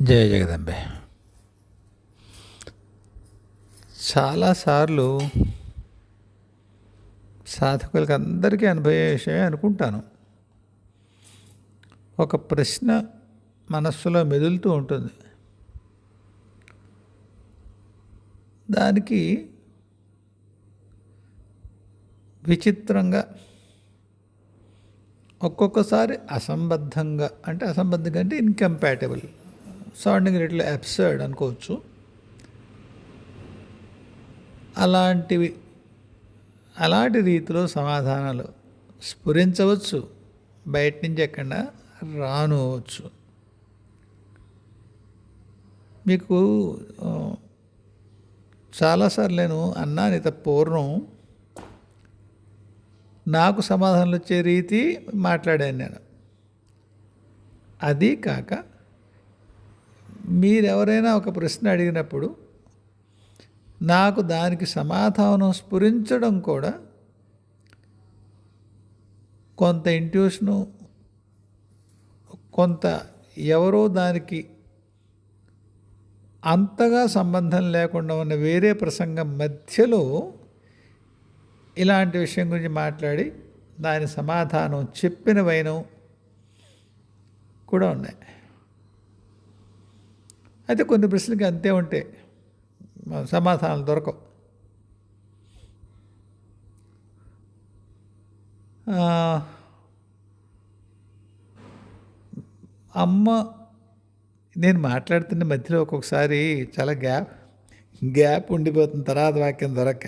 జయ జగదంబే. చాలాసార్లు సాధకులకి అందరికీ అనుభవ విషయమే అనుకుంటాను. ఒక ప్రశ్న మనస్సులో మెదులుతూ ఉంటుంది. దానికి విచిత్రంగా ఒక్కొక్కసారి అసంబద్ధంగా అంటే ఇన్కంపాటబుల్, సౌండింగ్ లిటిల్ అబ్సర్డ్ అనుకోవచ్చు. అలాంటి రీతిలో సమాధానాలు స్ఫురించవచ్చు, బయట నుంచి ఎక్కడ రానువచ్చు. మీకు చాలాసార్లు నేను అన్నాను, ఇంత పూర్వం నాకు సమాధానాలు వచ్చే రీతి మాట్లాడాను నేను. అది కాక మీరెవరైనా ఒక ప్రశ్న అడిగినప్పుడు నాకు దానికి సమాధానం స్ఫురించడం కూడా కొంత ఇంట్యూషను, కొంత ఎవరో దానికి అంతగా సంబంధం లేకుండా ఉన్న వేరే ప్రసంగం మధ్యలో ఇలాంటి విషయం గురించి మాట్లాడి దాని సమాధానం చెప్పినవైన కూడా ఉన్నాయి. అయితే కొన్ని ప్రశ్నలకి అంతే ఉంటాయి, సమాధానాలు దొరకవు. అమ్మ నేను మాట్లాడుతున్న మధ్యలో ఒక్కొక్కసారి చాలా గ్యాప్ ఉండిపోతుంది, తర్వాత వాక్యం దొరక్క.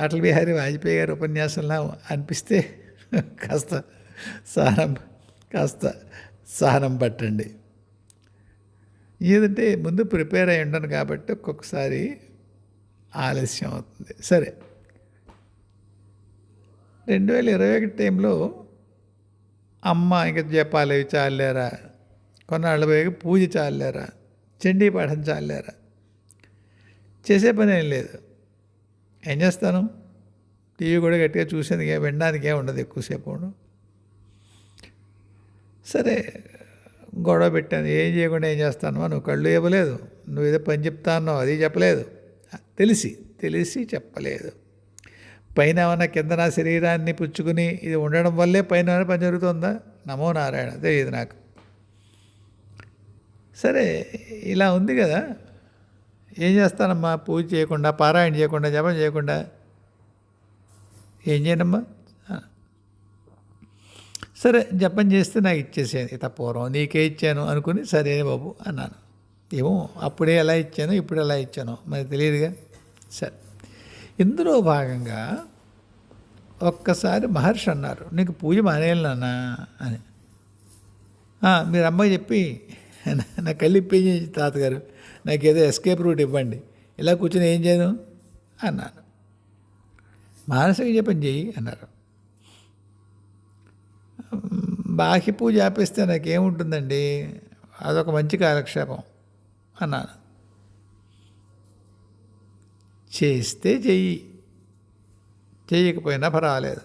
అటల్ బిహారీ వాజ్పేయి గారి ఉపన్యాసంలో అనిపిస్తే కాస్త సహనం పట్టండి. ఏదంటే ముందు ప్రిపేర్ అయి ఉండను కాబట్టి ఒక్కొక్కసారి ఆలస్యం అవుతుంది. సరే, 2021 టైంలో అమ్మ ఇంక జపాలు అవి చాలేరా, కొన్నాళ్ళు పోయి పూజ చాలేరా, చండీ పాఠం చాలేరా, చేసే పని ఏం లేదు. ఏం చేస్తాను, టీవీ కూడా గట్టిగా చూసేందుకే, వినడానికే ఉండదు ఎక్కువసేపు. సరే, గొడవ పెట్టాను, ఏం చేయకుండా ఏం చేస్తాను, నువ్వు కళ్ళు ఇవ్వలేదు, నువ్వు ఏదో పని చెప్తా అన్నావు, అది చెప్పలేదు, తెలిసి చెప్పలేదు. పైన ఏమన్నా కింద నా శరీరాన్ని పుచ్చుకుని ఇది ఉండడం వల్లే పైన పని జరుగుతుందా? నమో నారాయణ, తెలియదు నాకు. సరే, ఇలా ఉంది కదా, ఏం చేస్తానమ్మా, పూజ చేయకుండా, పారాయణ చేయకుండా, జపం చేయకుండా ఏం చేయనమ్మా? సరే, జపం చేస్తే నాకు ఇచ్చేసేది, ఇంత పూర్వం నీకే ఇచ్చాను అనుకుని సరే బాబు అన్నాను. ఏమో అప్పుడే ఎలా ఇచ్చాను, ఇప్పుడు ఎలా ఇచ్చానో మరి తెలియదుగా. సరే, ఇందులో భాగంగా ఒక్కసారి మహర్షి అన్నారు, నీకు పూజ మానేయాలి నాన్న అని. మీరు అమ్మకి చెప్పి నా కళ్ళు ఇప్పించి తాతగారు నాకు ఏదో ఎస్కేప్ రూట్ ఇవ్వండి, ఇలా కూర్చొని ఏం చేయను అన్నాను. మానసిక జపం చెయ్యి అన్నారు. బాహ్య పూజ ఆపేస్తే నాకేముంటుందండి, అదొక మంచి కాలక్షేపం అన్నాను. చేస్తే చెయ్యకపోయినా పర్వాలేదు,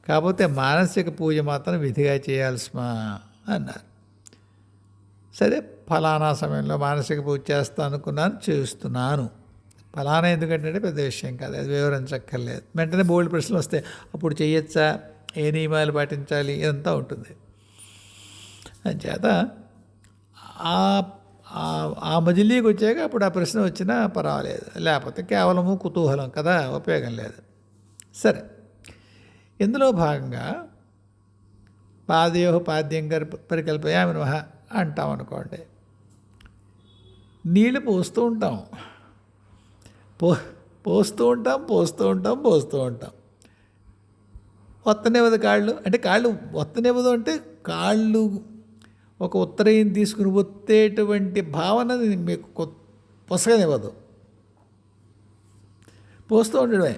కాకపోతే మానసిక పూజ మాత్రం విధిగా చేయాల్సిమా అన్నారు. సరే, ఫలానా సమయంలో మానసిక పూజ చేస్తాను అనుకున్నాను, చేస్తున్నాను. ఫలానా ఎందుకంటే పెద్ద విషయం కాదు, అది వివరించక్కర్లేదు. వెంటనే బోల్డ్ ప్రశ్నలు వస్తాయి, అప్పుడు చేయొచ్చా, ఏ నియమాలు పాటించాలి, ఇదంతా ఉంటుంది. అంచేత ఆ మజిలీకి వచ్చాక అప్పుడు ఆ ప్రశ్న వచ్చినా పర్వాలేదు, లేకపోతే కేవలము కుతూహలం కదా, ఉపయోగం లేదు. సరే, ఇందులో భాగంగా పాదయోహ పాద్యం పరికల్పయామి నమః అంటాం అనుకోండి. నీళ్ళు పోస్తూ ఉంటాం. ఒత్తనివ్వదు కాళ్ళు, అంటే కాళ్ళు ఒత్తనివ్వదు అంటే కాళ్ళు ఒక ఉత్తరయం తీసుకుని ఒత్తేటువంటి భావన మీకు పొసగనివ్వదు. పోస్తూ ఉండడమే.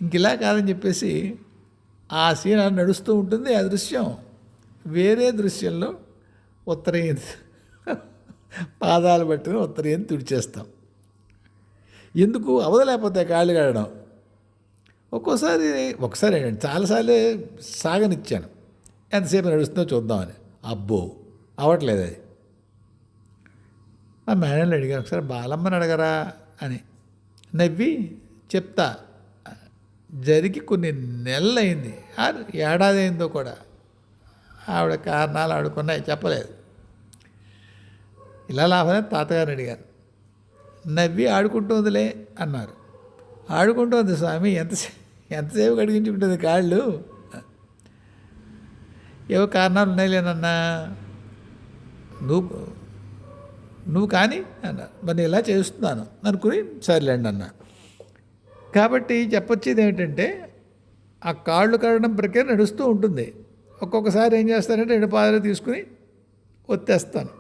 ఇంక ఇలా కాదని చెప్పేసి ఆ సీన్ నడుస్తూ ఉంటుంది. ఆ దృశ్యం వేరే దృశ్యంలో ఉత్తరయం పాదాలు పట్టుకుని ఉత్తరయం తుడిచేస్తాం. ఎందుకు అవదలేకపోతే కాళ్ళు కడడం. ఒకసారి ఏంటంటే చాలాసార్లు సాగనిచ్చాను, ఎంతసేపు నడుస్తుందో చూద్దామని. అబ్బో, అవ్వట్లేదు అది. ఆ మేడంని అడిగాను, ఒకసారి బాలమ్మని అడగరా అని. నవ్వి చెప్తా, జరిగి కొన్ని నెలలైంది, ఏడాది అయిందో కూడా. ఆవిడ కారణాలు ఆడుకున్నాయి, చెప్పలేదు. ఇలా లాభమే తాతగారిని అడిగారు. నవ్వి ఆడుకుంటుందిలే అన్నారు. ఆడుకుంటుంది స్వామి, ఎంతసేపు కడిగించుకుంటుంది కాళ్ళు, ఏవో కారణాలు ఉన్నాయిలేనన్నా, నువ్వు కానీ అన్నారు. మరి ఇలా చేస్తున్నాను అనుకుని సర్లేండి అన్నా. కాబట్టి చెప్పొచ్చేది ఏమిటంటే, ఆ కాళ్ళు కడగడం ప్రక్రియ నడుస్తూ ఉంటుంది. ఒక్కొక్కసారి ఏం చేస్తానంటే 2 పాదాలు తీసుకుని ఒత్తేస్తాను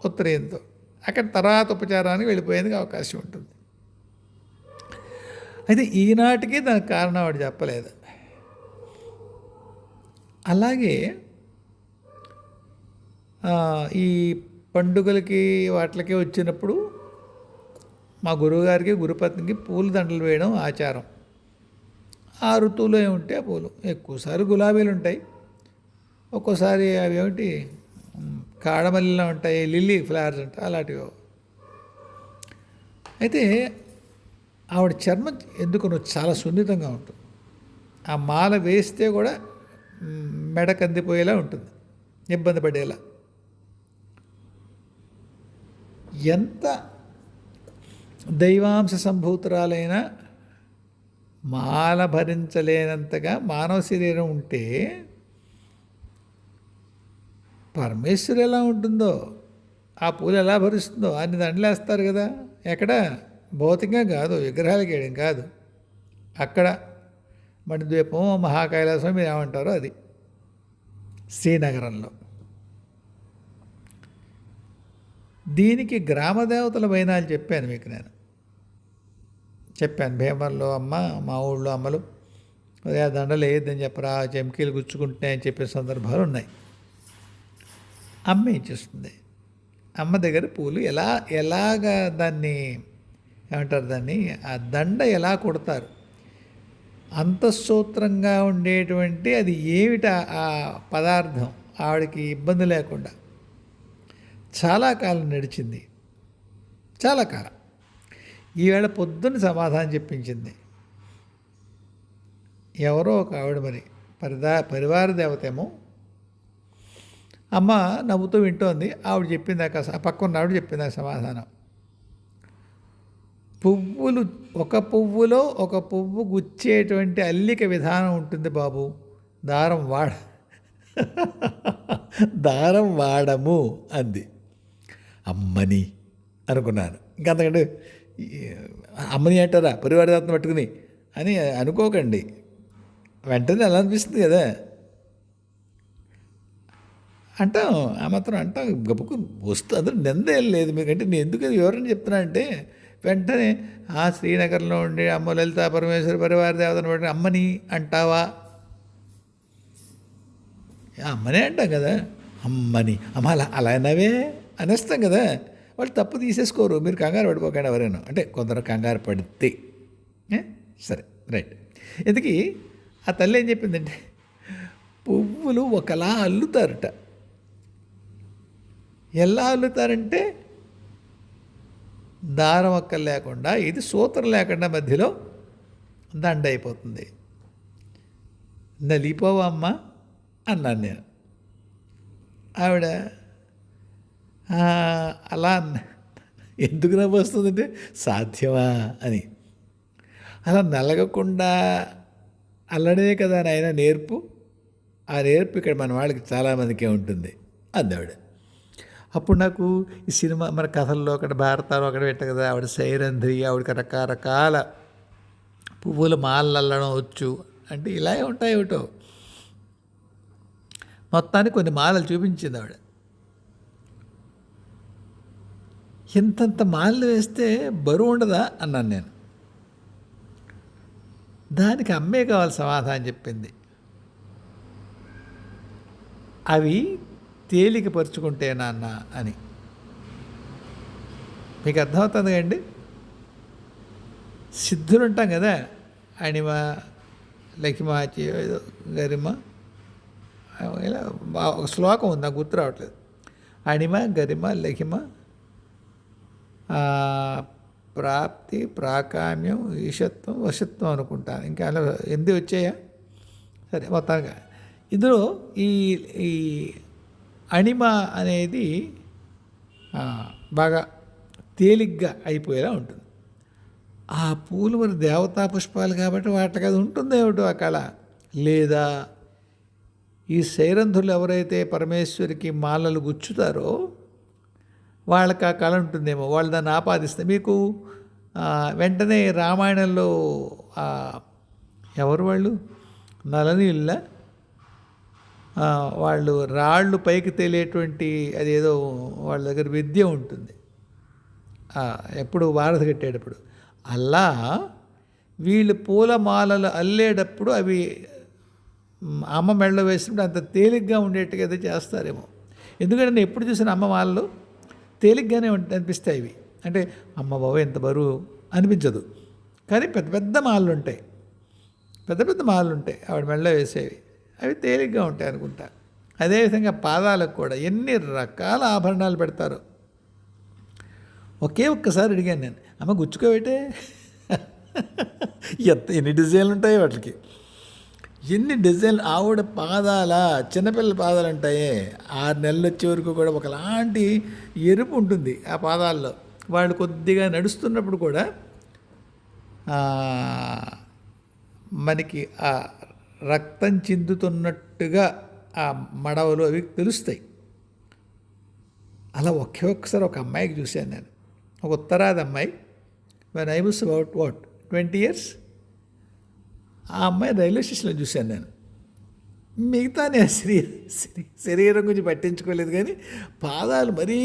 ఉత్తరీయంతో, అక్కడ తర్వాత ఉపచారానికి వెళ్ళిపోయేందుకు అవకాశం ఉంటుంది. అయితే ఈనాటికి దానికి కారణం వాడు చెప్పలేదు. అలాగే ఈ పండుగలకి వాటికి వచ్చినప్పుడు మా గురువుగారికి గురుపత్నికి పూల దండలు వేయడం ఆచారం. ఆ ఋతువులో ఏముంటే ఆ పూలు, ఎక్కువసారి గులాబీలు ఉంటాయి, ఒక్కోసారి అవి ఏమిటి కాడమల్లిలో ఉంటాయి, లిల్లీ ఫ్లవర్స్ ఉంటాయి, అలాంటివి. అయితే ఆవిడ చర్మం ఎందుకు చాలా సున్నితంగా ఉంటుంది. ఆ మాల వేస్తే కూడా మెడ కందిపోయేలా ఉంటుంది, ఇబ్బంది పడేలా. ఎంత దైవాంశ సంభూతురాలైన మాల భరించలేనంతగా మానవ శరీరం ఉంటే పరమేశ్వరు ఎలా ఉంటుందో, ఆ పూలు ఎలా భరిస్తుందో. అన్ని దండలేస్తారు కదా, ఎక్కడ భౌతికంగా కాదు, విగ్రహాలకి వేయడం కాదు, అక్కడ మణిద్వీపం, మహాకైలాసం మీరు ఏమంటారో అది, శ్రీనగరంలో. దీనికి గ్రామదేవతల వైనాలు చెప్పాను మీకు, నేను చెప్పాను. భీమర్లో అమ్మ, మా ఊళ్ళో అమ్మలు ఆ దండలు వేయద్దని చెప్పరా, చెంకీలు గుచ్చుకుంటున్నాయని చెప్పే సందర్భాలు ఉన్నాయి. అమ్మ ఏం చేస్తుంది, అమ్మ దగ్గర పూలు ఎలాగా దాన్ని ఏమంటారు, దాన్ని ఆ దండ ఎలా కొడతారు, అంతఃసూత్రంగా ఉండేటువంటి అది ఏమిట ఆ పదార్థం, ఆవిడకి ఇబ్బంది లేకుండా చాలా కాలం నడిచింది, చాలా కాలం. ఈవేళ పొద్దున్న సమాధానం చెప్పించింది ఎవరో ఒక ఆవిడ, మరి పరివార దేవత ఏమో. అమ్మ నవ్వుతూ వింటోంది. ఆవిడ చెప్పింది, ఆ పక్కన ఆవిడ చెప్పింది ఆ సమాధానం. పువ్వులు, ఒక పువ్వులో ఒక పువ్వు గుచ్చేటువంటి అల్లిక విధానం ఉంటుంది బాబు, దారం వాడము అంది. అమ్మని అనుకున్నాను. ఇంకంతకంటే అమ్మని అంటారా పరివారదాత్మ పట్టుకుని అని అనుకోకండి, వెంటనే అలా అనిపిస్తుంది కదా. అంటాం, ఆ మాత్రం అంటాం, గబుకు వస్తూ అందరూ నిందేం లేదు మీకంటే. నేను ఎందుకు వివరణ చెప్తున్నా అంటే, వెంటనే ఆ శ్రీనగర్లో ఉండే అమ్మ లలితా పరమేశ్వర పరివార దేవతను బట్టి అమ్మని అంటావా, అమ్మనే అంటాం కదా, అమ్మని అమ్మ అలా అన్నావే అనేస్తాం కదా. వాళ్ళు తప్పు తీసేసుకోరు, మీరు కంగారు పడిపోకండి ఎవరైనా. అంటే కొందరు కంగారు పడితే సరే రైట్. ఎందుకీ ఆ తల్లి ఏం చెప్పిందంటే, పువ్వులు ఒకలా అల్లుతారట. ఎలా అల్లుతారంటే, దారం ఒక్కలు లేకుండా, ఇది సూత్రం లేకుండా మధ్యలో దండ అయిపోతుంది. నలిపోవా అమ్మ అన్నాను నేను. ఆవిడ అలా ఎందుకు నవ్వు వస్తుందంటే, సాధ్యమా అని. అలా నలగకుండా అల్లడే కదా నాయన నేర్పు. ఆ నేర్పు ఇక్కడ మన వాళ్ళకి చాలామందికే ఉంటుంది అందావిడ. అప్పుడు నాకు ఈ సినిమా మన కథల్లో ఒకటి భారతాలు ఒకటి పెట్ట కదా, ఆవిడ సైరంధ్రి, ఆవిడకి రకరకాల పువ్వుల మాలలు అల్లడం వచ్చు అంటే ఇలాగే ఉంటాయి ఏమిటో. మొత్తానికి కొన్ని మాలలు చూపించింది ఆవిడ. ఇంతంత మాలలు వేస్తే బరువు ఉండదా అన్నాను నేను. దానికి అమ్మే కావాలి సమాధానం చెప్పింది. అవి తేలికపరుచుకుంటే నాన్న అని. మీకు అర్థమవుతుంది కండి. సిద్ధులు ఉంటాం కదా, అణిమ, లక్ష్మ, గరిమ, ఇలా ఒక శ్లోకం ఉంది, నాకు గుర్తు రావట్లేదు. అణిమ, గరిమ, లక్ష్మ, ప్రాప్తి, ప్రాకామ్యం, ఈశత్వం, వశత్వం అనుకుంటాను. ఇంకా అలా 8 వచ్చాయా? సరే, మొత్తంగా ఇందులో ఈ ఈ అణిమ అనేది బాగా తేలిగ్గా అయిపోయేలా ఉంటుంది. ఆ పూలు మరి దేవతా పుష్పాలు కాబట్టి వాటికి అది ఉంటుందేమిటో ఆ కళ. లేదా ఈ శైరంధులు ఎవరైతే పరమేశ్వరికి మాలలు గుచ్చుతారో వాళ్ళకి ఆ కళ ఉంటుందేమో, వాళ్ళు దాన్ని ఆపాదిస్తే. మీకు వెంటనే రామాయణంలో ఎవరు వాళ్ళు, నలనీళ్ళ వాళ్ళు రాళ్ళు పైకి తేలేటువంటి అదేదో వాళ్ళ దగ్గర విద్య ఉంటుంది ఎప్పుడు వారధి కట్టేటప్పుడు. అలా వీళ్ళు పూలమాలలు అల్లేటప్పుడు అవి అమ్మ మెడలో వేసినప్పుడు అంత తేలిగ్గా ఉండేట్టుగా అయితే చేస్తారేమో. ఎందుకంటే నేను ఎప్పుడు చూసిన అమ్మ మాలలు తేలిగ్గానే అనిపిస్తాయి. ఇవి అంటే అమ్మ బాబు ఎంత బరువు అనిపించదు, కానీ పెద్ద పెద్ద మాలలు ఉంటాయి, పెద్ద పెద్ద మాలలు ఉంటాయి ఆవిడ మెడలో వేసేవి, అవి తేలిగ్గా ఉంటాయి అనుకుంటా. అదేవిధంగా పాదాలకు కూడా ఎన్ని రకాల ఆభరణాలు పెడతారు. ఒక్కసారి అడిగాను నేను, అమ్మ గుచ్చుకోబెట్టే ఎన్ని డిజైన్లు ఉంటాయి వాటికి, ఎన్ని డిజైన్లు. ఆవిడ పాదాల చిన్నపిల్లల పాదాలు ఉంటాయే 6 నెలలు వచ్చే వరకు కూడా ఒకలాంటి ఎరుపు ఉంటుంది ఆ పాదాల్లో. వాళ్ళు కొద్దిగా నడుస్తున్నప్పుడు కూడా మనకి ఆ రక్తం చిందుతున్నట్టుగా ఆ మడవలు అవి తెలుస్తాయి. అలా ఒక్కసారి ఒక అమ్మాయికి చూశాను నేను, ఒక ఉత్తరాది అమ్మాయి. When I was about 20 years. ఆ అమ్మాయి రైల్వే స్టేషన్లో చూశాను నేను. మిగతా నేను శరీరం గురించి పట్టించుకోలేదు, కానీ పాదాలు మరీ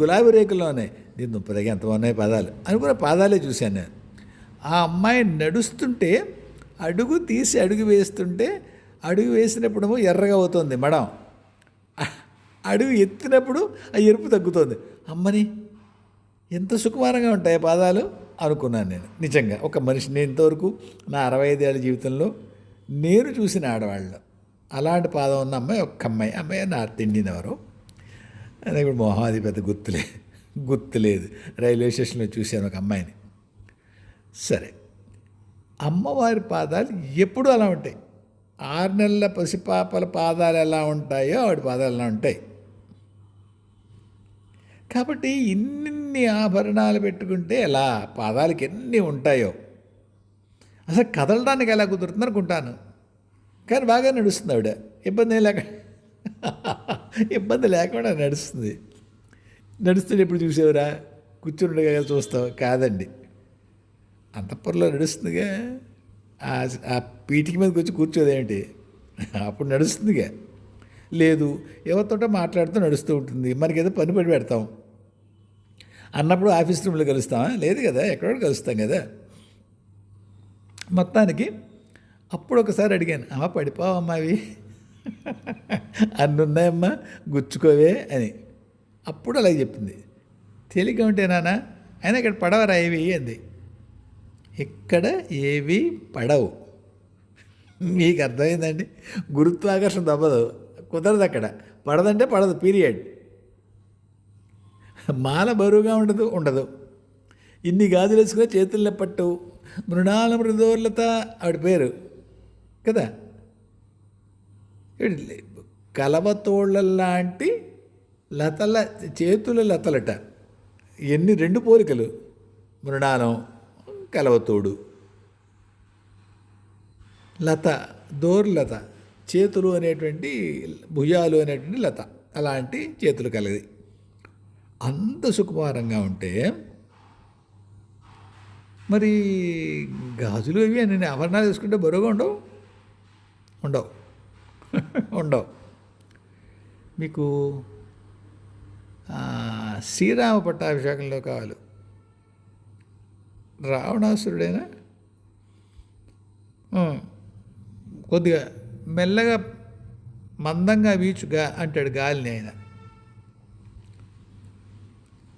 గులాబీ రేకుల్లో ఉన్నాయి. దీని దుంపదగా ఎంత ఉన్నాయి పాదాలు అనుకున్న పాదాలే చూశాను నేను. ఆ అమ్మాయి నడుస్తుంటే అడుగు తీసి అడుగు వేస్తుంటే, అడుగు వేసినప్పుడు ఎర్రగా అవుతుంది మడం, అడుగు ఎత్తినప్పుడు ఆ ఎరుపు తగ్గుతుంది. అమ్మని ఎంత సుకుమారంగా ఉంటాయి పాదాలు అనుకున్నాను నేను. నిజంగా ఒక మనిషి, నేను ఇంతవరకు నా 65 ఏళ్ళ జీవితంలో నేను చూసిన ఆడవాళ్ళు అలాంటి పాదం ఉన్న అమ్మాయి ఒక్క అమ్మాయి నార్త్ ఇండియన్ ఎవరో, అది ఇప్పుడు మొహాది పెద్ద గుర్తులేదు. రైల్వే స్టేషన్లో చూశాను ఒక అమ్మాయిని. సరే, అమ్మవారి పాదాలు ఎప్పుడూ అలా ఉంటాయి. 6 నెలల పసిపాపల పాదాలు ఎలా ఉంటాయో ఆవిడ పాదాలు ఎలా ఉంటాయి. కాబట్టి ఇన్ని ఆభరణాలు పెట్టుకుంటే ఎలా, పాదాలకి ఎన్ని ఉంటాయో. అసలు కదలడానికి ఎలా కుదురుతుంది అనుకుంటాను, కానీ బాగా నడుస్తుంది ఆవిడ, ఇబ్బంది లేకుండా నడుస్తుంది. నడుస్తుంటే ఎప్పుడు చూసేవరా, కూర్చుండగా చూస్తావు? కాదండి, అంతఃపురంలో నడుస్తుందిగా, ఆ పీటికి మీదకి వచ్చి కూర్చోదేమిటి, అప్పుడు నడుస్తుందిగా. లేదు, ఎవరితోటో మాట్లాడుతూ నడుస్తూ ఉంటుంది, మనకేదో పని పడి పెడతాం అన్నప్పుడు ఆఫీస్ రూమ్లో కలుస్తామా? లేదు కదా, ఎక్కడో కలుస్తాం కదా. మొత్తానికి అప్పుడు ఒకసారి అడిగాను, అమ్మ పడిపోవమ్మా అవి అన్నీ ఉన్నాయమ్మా గుచ్చుకోవే అని. అప్పుడు అలాగే చెప్పింది, తేలిగ్గా ఉంటే నాన్న, అయినా ఇక్కడ పడవరా ఏవి అంది. ఇక్కడ ఏవి పడవు. మీకు అర్థమైందండి, గురుత్వాకర్షణ తప్పదు, కుదరదు, అక్కడ పడదంటే పడదు, పీరియడ్. మాల బరువుగా ఉండదు. ఇన్ని గాజులు వేసుకునే చేతుల్లో పట్టు, మృణాల మృదోర్లత ఆవిడ పేరు కదా. కలవతోళ్ళలాంటి లతల చేతుల లతలట. ఎన్ని 2 పోలికలు, మృణాలం, కలవతోడు, లత, దోర్లత, చేతులు అనేటువంటి, భుజాలు అనేటువంటి లత, అలాంటి చేతులు కలిగి అంత సుకుమారంగా ఉంటే మరి గాజులు అవి అన్ని ఆభరణాలు వేసుకుంటే బరువుగా ఉండవు. మీకు శ్రీరామ పట్టాభిషేకంలో కావాలి, రావణాసురుడైనా కొద్దిగా మెల్లగా మందంగా వీచుగా అంటాడు గాలిని. ఆయన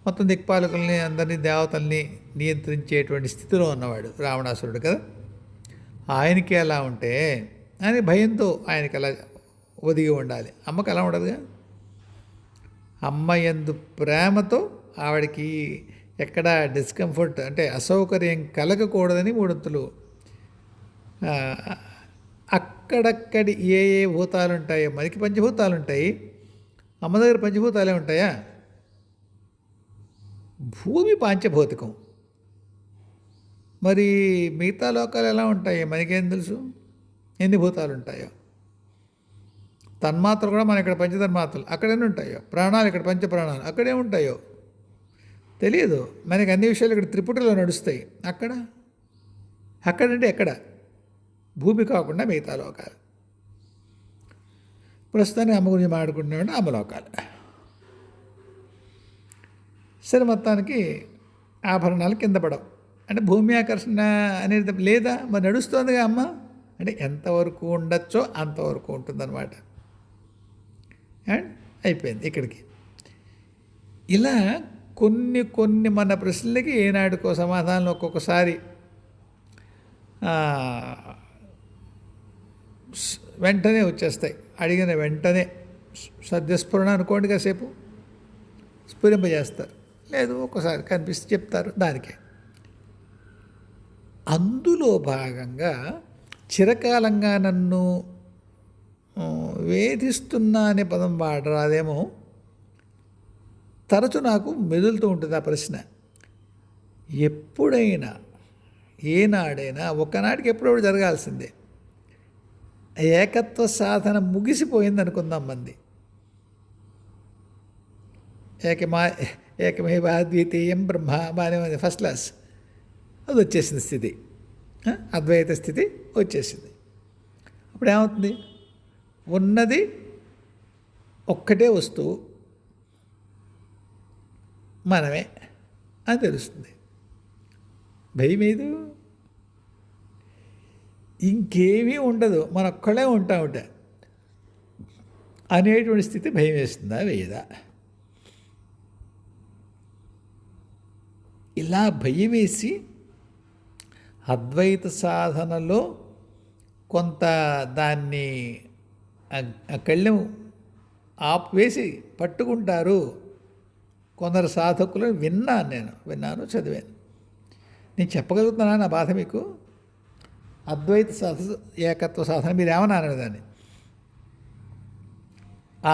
మొత్తం దిక్పాలకుల్ని అందరినీ దేవతల్ని నియంత్రించేటువంటి స్థితిలో ఉన్నవాడు రావణాసురుడు కదా. ఆయనకి ఎలా ఉంటే ఆయన భయంతో ఆయనకి అలా ఒదిగి ఉండాలి. అమ్మకి అలా ఉండదుగా. అమ్మ యందు ప్రేమతో ఆవిడకి ఎక్కడ డిస్కంఫర్ట్ అంటే అసౌకర్యం కలగకూడదని మూడొంతులు. అక్కడక్కడి ఏ ఏ భూతాలు ఉంటాయో, మనకి పంచభూతాలు ఉంటాయి, అమ్మ దగ్గర పంచభూతాలే ఉంటాయా? భూమి పాంచభౌతికం. మరి మిగతా లోకాలు ఎలా ఉంటాయి మనకేం తెలుసు ఎన్ని భూతాలు ఉంటాయో? తన్మాత్రలు కూడా మన ఇక్కడ పంచతన్మాత్రలు అక్కడేమి ఉంటాయో, ప్రాణాలు ఇక్కడ పంచప్రాణాలు అక్కడే ఉంటాయో తెలియదు మనకి. అన్ని విషయాలు ఇక్కడ త్రిపుటిలో నడుస్తాయి. అక్కడంటే ఎక్కడ? భూమి కాకుండా మిగతా లోకాలు. ప్రస్తుతానికి అమ్మ గురించి మాట్లాడుకుంటున్నామంటే అమ్మలోకాలు. సరే, మొత్తానికి ఆభరణాలు కింద పడవు అంటే భూమి ఆకర్షణ అనేది లేదా? మరి నడుస్తుందిగా అమ్మ అంటే ఎంతవరకు ఉండొచ్చో అంతవరకు ఉంటుందన్నమాట. అండ్ అయిపోయింది ఇక్కడికి. ఇలా కొన్ని కొన్ని మన ప్రశ్నలకి ఏనాడుకో సమాధానం ఒక్కొక్కసారి వెంటనే వచ్చేస్తాయి. అడిగిన వెంటనే సద్యస్ఫురణ అనుకోండి, కాసేపు స్ఫురింపజేస్తారు. లేదు ఒక్కసారి కనిపిస్తే చెప్తారు దానికే. అందులో భాగంగా చిరకాలంగా నన్ను వేధిస్తున్నా అనే పదం వాడరాదేమో, తరచు నాకు మెదులుతూ ఉంటుంది ఆ ప్రశ్న. ఎప్పుడైనా ఏనాడైనా ఒకనాటికి ఎప్పుడప్పుడు జరగాల్సిందే. ఏకత్వ సాధన ముగిసిపోయింది అనుకుందాం మంది. ఏకమేవ అద్వితీయం బ్రహ్మ బాగానే ఫస్ట్ క్లాస్, అది వచ్చేసింది స్థితి, అద్వైత స్థితి వచ్చేసింది. అప్పుడు ఏమవుతుంది? ఉన్నది ఒక్కటే వస్తువు, మనమే అని తెలుస్తుంది. భయం ఏదు, ఇంకేమీ ఉండదు, మన ఒక్కడే ఉంటా అనేటువంటి స్థితి భయం వేస్తుందా వేయదా? ఇలా భయం వేసి అద్వైత సాధనలో కొంత దాన్ని కళ్ళెం ఆపివేసి పట్టుకుంటారు కొందరు సాధకులను విన్నాను, చదివాను. నేను చెప్పగలుగుతున్నానా నా బాధ మీకు? అద్వైత సాధన, ఏకత్వ సాధన మీరు ఏమన్నారు దాన్ని?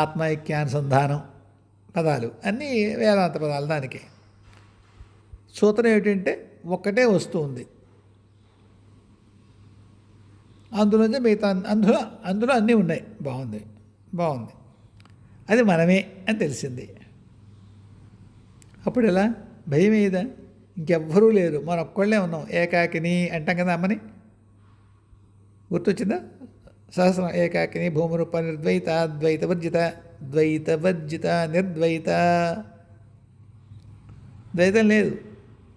ఆత్మైక్యానుసంధానం పదాలు అన్నీ వేదాంత పదాలు. దానికి సూత్రం ఏమిటంటే ఒక్కటే వస్తువు ఉంది, అందులోంచి మిగతా అందులో అన్నీ ఉన్నాయి. బాగుంది, అది మనమే అని తెలిసింది. అప్పుడు ఎలా? భయం ఏదా? ఇంకెవ్వరూ లేరు, మన ఒక్కళ్ళే ఉన్నాం. ఏకాకిని అంటాం కదా అమ్మని, గుర్తొచ్చిందా? సహస్రం. ఏకాకిని భూమిరూప నిర్ద్వైత ద్వైతవర్జిత ద్వైతవర్జిత నిర్ద్వైత. ద్వైతం లేదు,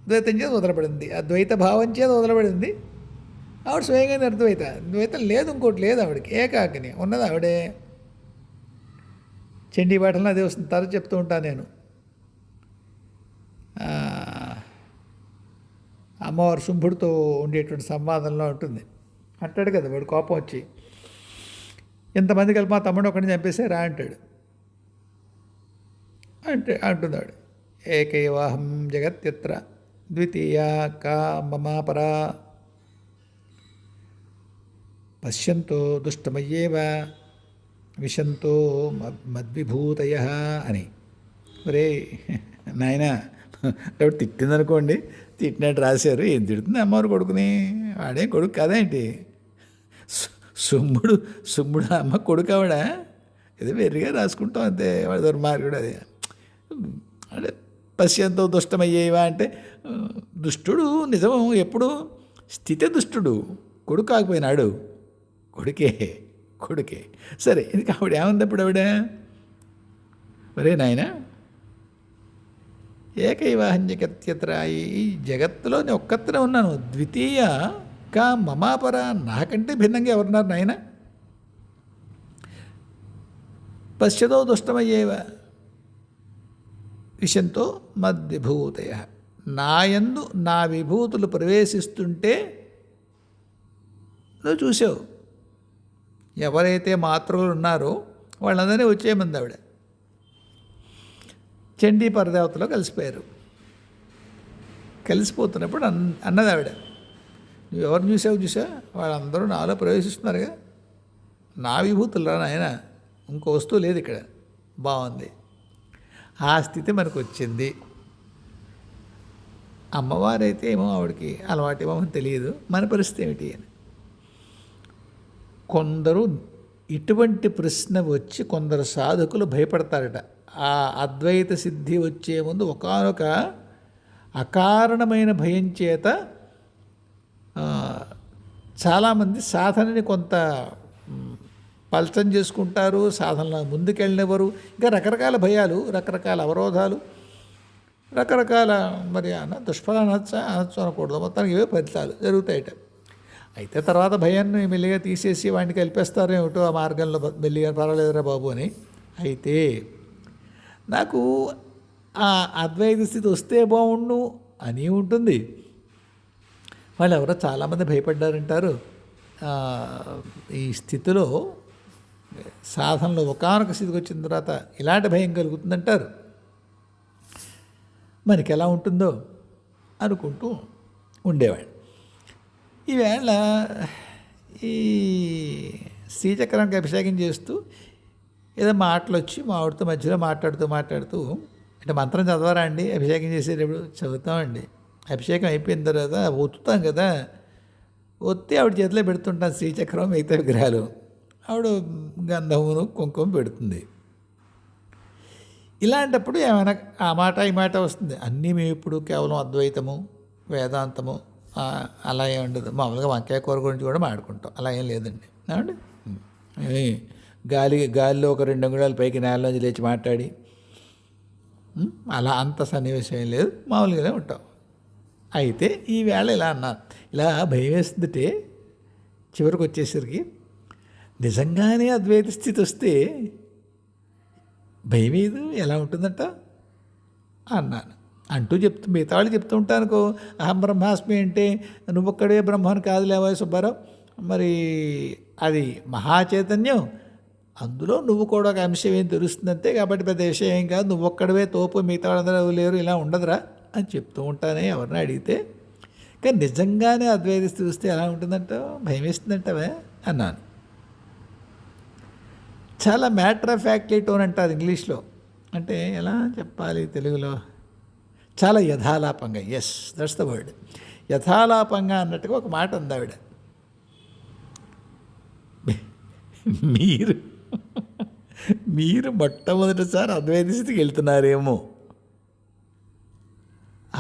ద్వైతం చేత వదలబడింది, అద్వైత భావం చేత వదలబడింది. ఆవిడ స్వయంగా నిర్ద్వైత, ద్వైతం లేదు, ఇంకోటి లేదు ఆవిడకి. ఏకాకిని ఉన్నది ఆవిడే. చండీ పాటల్లో అదే వస్తుంది, తరచు చెప్తూ ఉంటాను నేను. అమ్మవారు శుంభుడితో ఉండేటువంటి సంవాదంలో ఉంటుంది. అంటాడు కదా వాడు కోపం వచ్చి, ఎంతమంది కలిపి మా తమ్ముడు ఒకడిని చంపేసారా అంటాడు. అంటున్నాడు, ఏకైవాహం జగత్యత్ర ద్వితీయ కా మమాపరా పశ్యంతో దుష్టమయ్యేవ విశంతో మద్విభూతయ అని. ఒరే నాయనా, ఎవరు తిట్టిందనుకోండి, తిట్టినట్టు రాశారు, ఏం తిడుతుంది అమ్మవారు కొడుకుని? వాడే కొడుకు కాదేంటి? సుమ్ముడు అమ్మ కొడుకు ఆవిడ. ఏదో వెర్రిగా రాసుకుంటాం అంతే, వాడు దుర్మార్గుడు. అది అంటే పశ్యంతో దుష్టమయ్యేవా అంటే దుష్టుడు నిజం ఎప్పుడు? స్థితే దుష్టుడు, కొడుకు కాకపోయినాడు. కొడుకే. సరే, ఇది ఆవిడ ఏముంది అప్పుడు? ఆవిడ ఒరే నాయన, ఏకైవాహం జగత్యత్ర, ఈ జగత్తులో నేను ఒక్కత్రే ఉన్నాను. ద్వితీయ కా మమాపర, నాకంటే భిన్నంగా ఎవరున్నారు నాయన? పశ్యతో దుష్టమయ్యేవ విషంతో మద్విభూతయ, నాయందు నా విభూతులు ప్రవేశిస్తుంటే నువ్వు చూసావు. ఎవరైతే మాతృలు ఉన్నారో వాళ్ళందరినీ వచ్చేయమంది ఆవిడ. చండీ పరదేవతలో కలిసిపోయారు. కలిసిపోతున్నప్పుడు అన్నది ఆవిడ, నువ్వు ఎవరిని చూసా వాళ్ళందరూ నాలో ప్రవేశిస్తున్నారుగా, నా విభూతులు రా నాయన, ఇంకో వస్తువు లేదు ఇక్కడ. బాగుంది. ఆ స్థితి మనకు వచ్చింది. అమ్మవారైతే ఏమో ఆవిడకి అలవాటేమో తెలియదు, మన పరిస్థితి ఏమిటి అని. కొందరు ఇటువంటి ప్రశ్న వచ్చి కొందరు సాధకులు భయపడతారట. ఆ అద్వైత సిద్ధి వచ్చే ముందు ఒకానొక అకారణమైన భయం చేత చాలామంది సాధనని కొంత పలచం చేసుకుంటారు, సాధనలో ముందుకెళ్ళినవారు. ఇంకా రకరకాల భయాలు, రకరకాల అవరోధాలు, రకరకాల మరి దుష్ఫలాన్ని అనొచ్చు అనకూడదు, మొత్తానికి ఇవే ఫలితాలు జరుగుతాయట. అయితే తర్వాత భయాన్ని మెల్లిగా తీసేసి వాడిని కలిపేస్తారు ఏమిటో ఆ మార్గంలో, మెల్లిగా పర్వాలేదురా బాబు అని. అయితే నాకు ఆ అద్వైత స్థితి వస్తే బాగుండు అని ఉంటుంది. వాళ్ళు ఎవరో చాలామంది భయపడ్డారంటారు. ఈ స్థితిలో సాధనలో ఒకానొక స్థితికి వచ్చిన తర్వాత ఇలాంటి భయం కలుగుతుందంటారు. మనకి ఎలా ఉంటుందో అనుకుంటూ ఉండేవాడు. ఈవేళ ఈ శ్రీచక్రానికి అభిషేకం చేస్తూ ఏదో మాటలు వచ్చి మా ఆవిడతో మధ్యలో మాట్లాడుతూ అంటే మంత్రం చదవరా అండి అభిషేకం చేసేటప్పుడు? చదువుతామండి. అభిషేకం అయిపోయిన తర్వాత ఒత్తుతాం కదా, ఒత్తి ఆవిడ చేతిలో పెడుతుంటాను శ్రీచక్రం, మిగతా విగ్రహాలు. ఆవిడ గంధమును కుంకుమ పెడుతుంది. ఇలాంటప్పుడు ఏమైనా ఆ మాట ఈ మాట వస్తుంది. అన్నీ మేము ఇప్పుడు కేవలం అద్వైతము, వేదాంతము అలా ఏం ఉండదు. మామూలుగా వంకాయ కూర గురించి కూడా మాట్లాడుకుంటాం, అలా ఏం లేదండి. ఏమండి గాలిలో ఒక 2 అంగుళాలు పైకి నేలలోంచి లేచి మాట్లాడి అలా అంత సన్నివేశం ఏం లేదు, మామూలుగానే ఉంటాం. అయితే ఈవేళ ఇలా అన్నారు. ఇలా భయం వేస్తుందంటే చివరికి వచ్చేసరికి నిజంగానే అద్వైత స్థితి వస్తే భయం ఏదు ఎలా ఉంటుందంట అన్నాను. మిగతా వాళ్ళు చెప్తూ ఉంటానుకో, అహం బ్రహ్మాస్మి అంటే నువ్వొక్కడే బ్రహ్మను కాదులేవా సుబ్బారావు, మరి అది మహాచైతన్యం, అందులో నువ్వు కూడా ఒక అంశం ఏం తెలుస్తుందంతే, కాబట్టి పెద్ద విషయం ఏం కాదు, నువ్వొక్కడవే తోపు, మిగతా వాళ్ళందరూ లేరు, ఇలా ఉండదురా అని చెప్తూ ఉంటానే ఎవరిని అడిగితే. కానీ నిజంగానే అద్వైత స్థితి వస్తే ఎలా ఉంటుందంట, భయం వేస్తుందంటవే అన్నాను. చాలా మ్యాటర్ ఆఫ్ ఫ్యాక్ట్లీ టోన్ అంటారు ఇంగ్లీష్లో, అంటే ఎలా చెప్పాలి తెలుగులో, చాలా యథాలాపంగా, ఎస్ దట్స్ ద వర్డ్, యథాలాపంగా అన్నట్టుగా ఒక మాట ఉంది ఆవిడ. మీరు మొట్టమొదటిసారి అద్వైత స్థితికి వెళ్తున్నారేమో,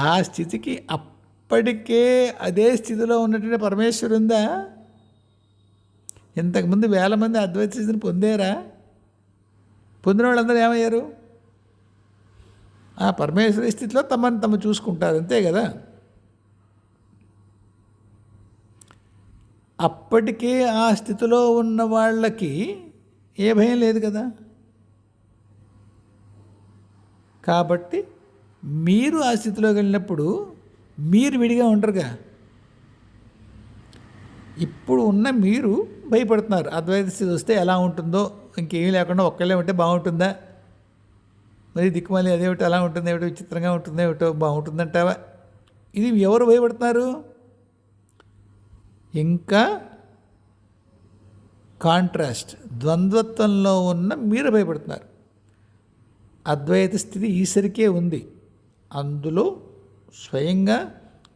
ఆ స్థితికి అప్పటికే అదే స్థితిలో ఉన్నటువంటి పరమేశ్వరు ఉందా? ఇంతకుముందు 1000 మంది అద్వైత స్థితిని పొందారా? పొందిన వాళ్ళందరూ ఏమయ్యారు? ఆ పరమేశ్వరి స్థితిలో తమ చూసుకుంటారు, అంతే కదా. అప్పటికే ఆ స్థితిలో ఉన్న వాళ్ళకి ఏ భయం లేదు కదా. కాబట్టి మీరు ఆ స్థితిలోకి వెళ్ళినప్పుడు మీరు విడిగా ఉండరుగా. ఇప్పుడు ఉన్న మీరు భయపడుతున్నారు, అద్వైత స్థితి వస్తే ఎలా ఉంటుందో, ఇంకేమీ లేకుండా ఒక్కళ్ళే ఉంటే బాగుంటుందా, మరి దిక్కుమాలి అదేమిటి అలా ఉంటుంది, ఏమిటో విచిత్రంగా ఉంటుంది, ఏమిటో బాగుంటుందంటావా? ఇది ఎవరు భయపడుతున్నారు? ఇంకా కాంట్రాస్ట్, ద్వంద్వత్వంలో ఉన్న మీరు భయపడుతున్నారు. అద్వైత స్థితి ఈశ్వరికే ఉంది, అందులో స్వయంగా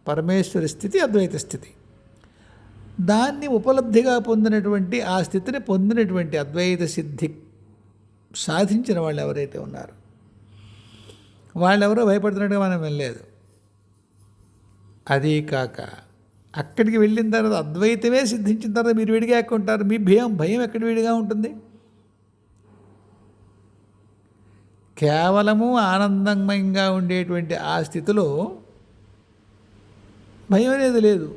పరమేశ్వరి స్థితి అద్వైత స్థితి. దాన్ని ఉపలబ్ధిగా పొందినటువంటి, ఆ స్థితిని పొందినటువంటి, అద్వైత సిద్ధి సాధించిన వాళ్ళు ఎవరైతే ఉన్నారో వాళ్ళెవరో భయపడుతున్నట్టుగా మనం వెళ్ళలేదు. అదీ కాక అక్కడికి వెళ్ళిన తర్వాత అద్వైతమే సిద్ధించిన తర్వాత మీరు విడిగా ఎక్కడ ఉంటారు? మీ భయం ఎక్కడ విడిగా ఉంటుంది? కేవలము ఆనందమయంగా ఉండేటువంటి ఆ స్థితిలో భయం అనేది లేదు.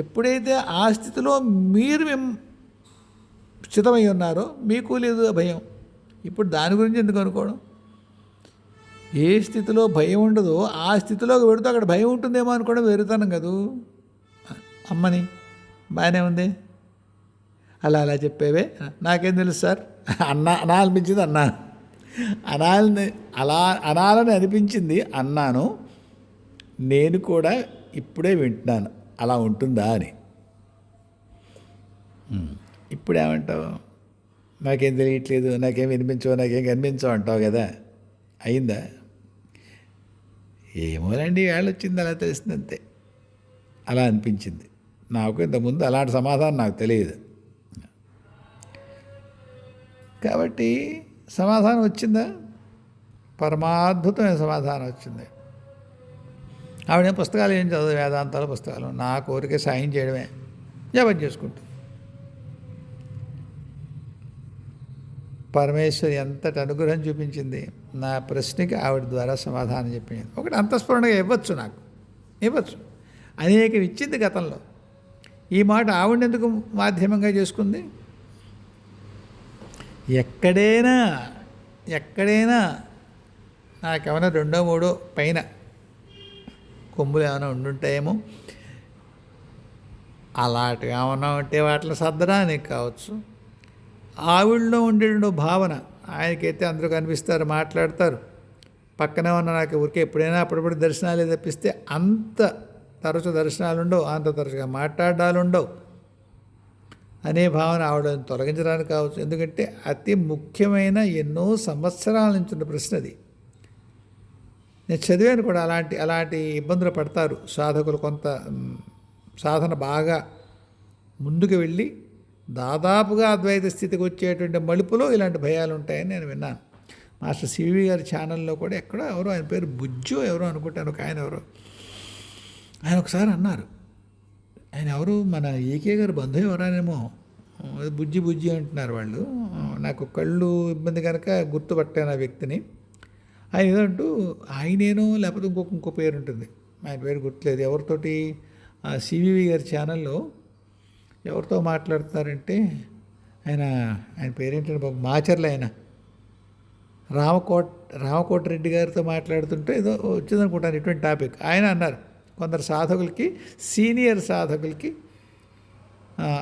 ఎప్పుడైతే ఆ స్థితిలో మీరు స్థితమై ఉన్నారో మీకు లేదు ఆ భయం. ఇప్పుడు దాని గురించి ఎందుకు అనుకోవడం? ఏ స్థితిలో భయం ఉండదో ఆ స్థితిలోకి పెడుతూ అక్కడ భయం ఉంటుందేమో అనుకోవడం వెరుతాను కదూ. అమ్మని బాగానే ఉంది, అలా చెప్పేవే, నాకేం తెలుసు సార్ అనాలనిపించింది అన్నాను, అనాలని అనిపించింది అన్నాను. నేను కూడా ఇప్పుడే వింటున్నాను అలా ఉంటుందా అని. ఇప్పుడేమంటావు? నాకేం తెలియట్లేదు, నాకేం వినిపించవు, నాకేం కనిపించవు అంటావు కదా. అయిందా? ఏమోనండి వేళ వచ్చింది అలా తెలిసింది అంతే. అలా అనిపించింది నాకు. ఇంతకుముందు అలాంటి సమాధానం నాకు తెలియదు. కాబట్టి సమాధానం వచ్చిందా? పరమాద్భుతమైన సమాధానం వచ్చింది. ఆవిడ పుస్తకాలు ఏం చదువు, వేదాంతాల పుస్తకాలు. నా కోరిక సాయం చేయడమే, జపం చేసుకుంటుంది. పరమేశ్వరి ఎంతటి అనుగ్రహం చూపించింది. నా ప్రశ్నకి ఆవిడ ద్వారా సమాధానం చెప్పింది. ఒకటి అంతఃస్ఫురణగా ఇవ్వచ్చు, నాకు ఇవ్వచ్చు, అనేకం ఇచ్చింది గతంలో. ఈ మాట ఆవిడ ఎందుకు మాధ్యమంగా చేసుకుంది? ఎక్కడైనా నాకేమైనా 2, 3 పైన కొమ్ములు ఏమైనా ఉండుంటాయేమో, అలాంటివి ఏమైనా ఉంటే వాటిని సర్దడానికి కావచ్చు. ఆవిడలో ఉండే భావన, ఆయనకైతే అందరూ కనిపిస్తారు, మాట్లాడతారు, పక్కనే ఉన్న నాకు ఊరికే ఎప్పుడైనా అప్పుడప్పుడు దర్శనాలు తప్పిస్తే అంత తరచు దర్శనాలు ఉండవు, అంత తరచుగా మాట్లాడాలు ఉండవు అనే భావన ఆవిడని తొలగించడానికి కావచ్చు. ఎందుకంటే అతి ముఖ్యమైన ఎన్నో సంవత్సరాల నుంచి ఉన్న ప్రశ్న అది. నేను చదివాను కూడా. అలాంటి ఇబ్బందులు పడతారు సాధకులు. కొంత సాధన బాగా ముందుకు వెళ్ళి దాదాపుగా అద్వైత స్థితికి వచ్చేటువంటి మలుపులో ఇలాంటి భయాలు ఉంటాయని నేను విన్నాను. మాస్టర్ సివి గారి ఛానల్లో కూడా ఎక్కడో ఎవరో, ఆయన పేరు బుజ్జో ఎవరో అనుకుంటాను, ఒక ఆయన ఎవరో, ఆయన ఒకసారి అన్నారు, ఆయన ఎవరు మన ఏకే గారు బంధువు ఎవరానేమో, బుజ్జి అంటున్నారు వాళ్ళు. నాకు కళ్ళు ఇబ్బంది కనుక గుర్తుపట్టాను ఆ వ్యక్తిని. ఆయన ఏదంటూ ఆయనేనో లేకపోతే ఇంకో పేరు ఉంటుంది, ఆయన పేరు గుర్తులేదు. ఎవరితోటి ఆ సివివి గారి ఛానల్లో ఎవరితో మాట్లాడుతున్నారంటే, ఆయన పేరేంటంటే బాబు, మాచర్ల ఆయన రామకోట రెడ్డి గారితో మాట్లాడుతుంటే ఏదో వచ్చిందనుకుంటాను ఇటువంటి టాపిక్. ఆయన అన్నారు, కొందరు సాధకులకి, సీనియర్ సాధకులకి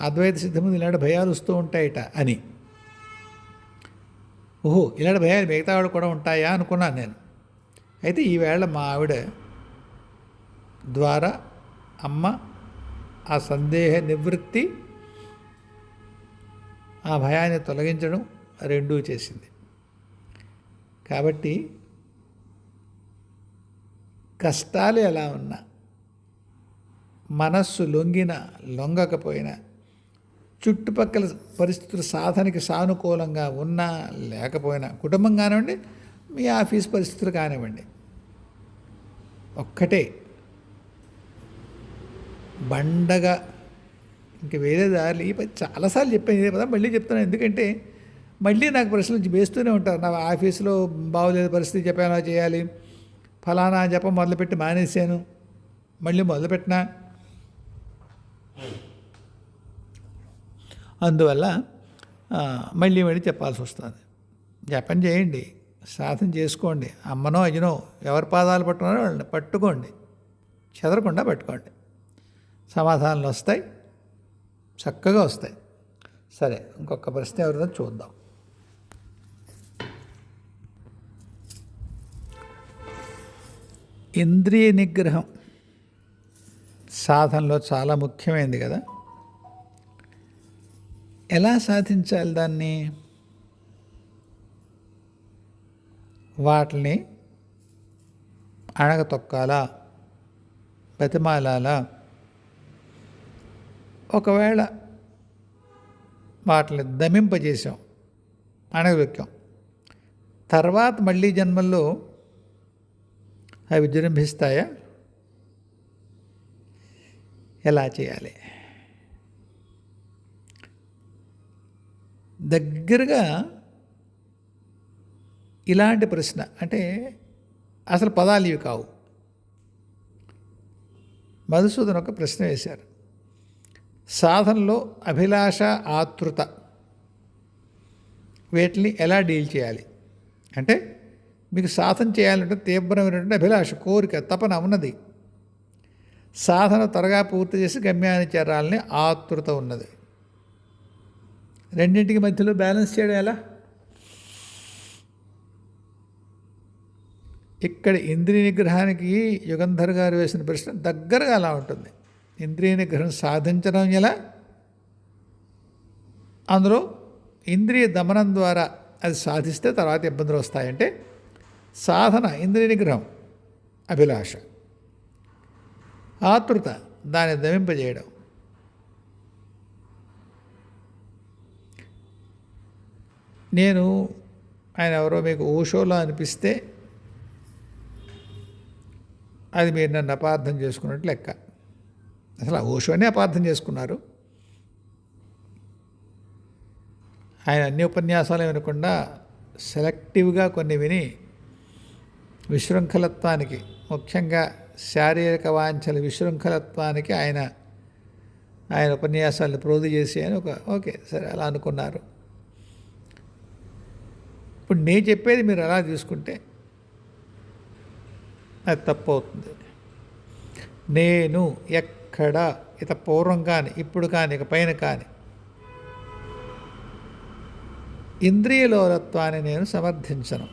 అద్వైత సిద్ధముందు ఇలాంటి భయాలు వస్తూ ఉంటాయట అని. ఓహో, ఇలాంటి భయాలు మిగతా వాళ్ళు కూడా ఉంటాయా అనుకున్నాను నేను. అయితే ఈవేళ మా ఆవిడ ద్వారా అమ్మ ఆ సందేహ నివృత్తి, ఆ భయాన్ని తొలగించడం రెండూ చేసింది. కాబట్టి కష్టాలు ఎలా ఉన్నా, మనస్సు లొంగకపోయినా, చుట్టుపక్కల పరిస్థితులు సాధనకి సానుకూలంగా ఉన్నా లేకపోయినా, కుటుంబం కానివ్వండి, మీ ఆఫీస్ పరిస్థితులు కానివ్వండి, ఒక్కటే బండగా ఇంక వేరే దారి. ఈ పది చాలాసార్లు చెప్పాను ఇదే పదా, మళ్ళీ చెప్తున్నాను. ఎందుకంటే మళ్ళీ నాకు ప్రశ్నలు వేస్తూనే ఉంటారు. నా ఆఫీసులో బాగోలేదు పరిస్థితి, చెప్పాను చేయాలి, ఫలానా జపం మొదలుపెట్టి మానేశాను, మళ్ళీ మొదలుపెట్టినా. అందువల్ల మళ్ళీ చెప్పాల్సి వస్తుంది. జపం చేయండి, సాధన చేసుకోండి, అమ్మనో అయ్యనో ఎవరి పాదాలు పట్టుకున్నారో వాళ్ళని పట్టుకోండి, చెదరకుండా పట్టుకోండి. సమాధానాలు వస్తాయి, చక్కగా వస్తాయి. సరే, ఇంకొక ప్రశ్న ఎవరిదో చూద్దాం. ఇంద్రియ నిగ్రహం సాధనలో చాలా ముఖ్యమైనది కదా. ఎలా సాధించాలి దాన్ని? వాటిని అణగతొక్కాలా, బతిమాలాలా? ఒకవేళ వాటిని దమింపజేసాం, అణగదొక్కాం, తర్వాత మళ్ళీ జన్మల్లో అవి విజృంభిస్తాయా? ఎలా చేయాలి? దగ్గరగా ఇలాంటి ప్రశ్న, అంటే అసలు పదాలు ఇవి కావు. మధుసూదన్ ఒక ప్రశ్న వేశారు, సాధనలో అభిలాష, ఆతృత వీటిని ఎలా డీల్ చేయాలి? అంటే మీకు సాధన చేయాలంటే తీవ్రమైనటువంటి అభిలాష, కోరిక, తపన ఉన్నది. సాధన త్వరగా పూర్తి చేసి గమ్యాన్ని చేరాలని ఆతృత ఉన్నది. రెండింటికి మధ్యలో బ్యాలెన్స్ చేయడం ఎలా? ఇక్కడ ఇంద్రియ నిగ్రహానికి యుగంధర్ గారు వేసిన ప్రశ్న దగ్గరగా అలా ఉంటుంది. ఇంద్రియ నిగ్రహం సాధించడం ఎలా, అందులో ఇంద్రియ దమనం ద్వారా అది సాధిస్తే తర్వాత ఇబ్బందులు వస్తాయంటే సాధన ఇంద్రియ నిగ్రహం, అభిలాష, ఆతృత దాన్ని దమింపజేయడం. నేను ఆయన ఎవరో మీకు ఓషోలా అనిపిస్తే అది మీరు నన్ను అపార్థం చేసుకున్నట్టు లెక్క. అసలు ఓషోనే అపార్థం చేసుకున్నారు. ఆయన అన్ని ఉపన్యాసాలు వినకుండా సెలెక్టివ్గా కొన్ని విని విశృంఖలత్వానికి, ముఖ్యంగా శారీరక వాంఛల విశృంఖలత్వానికి ఆయన ఉపన్యాసాలను ప్రోధి చేసి అని ఓకే సరే అలా అనుకున్నారు. ఇప్పుడు నేను చెప్పేది మీరు అలా తీసుకుంటే అది తప్పు అవుతుంది. నేను ఎక్కడ ఇత పూర్వం కానీ ఇప్పుడు కానీ ఇక పైన కానీ ఇంద్రియలోలత్వాన్ని నేను సమర్థించను.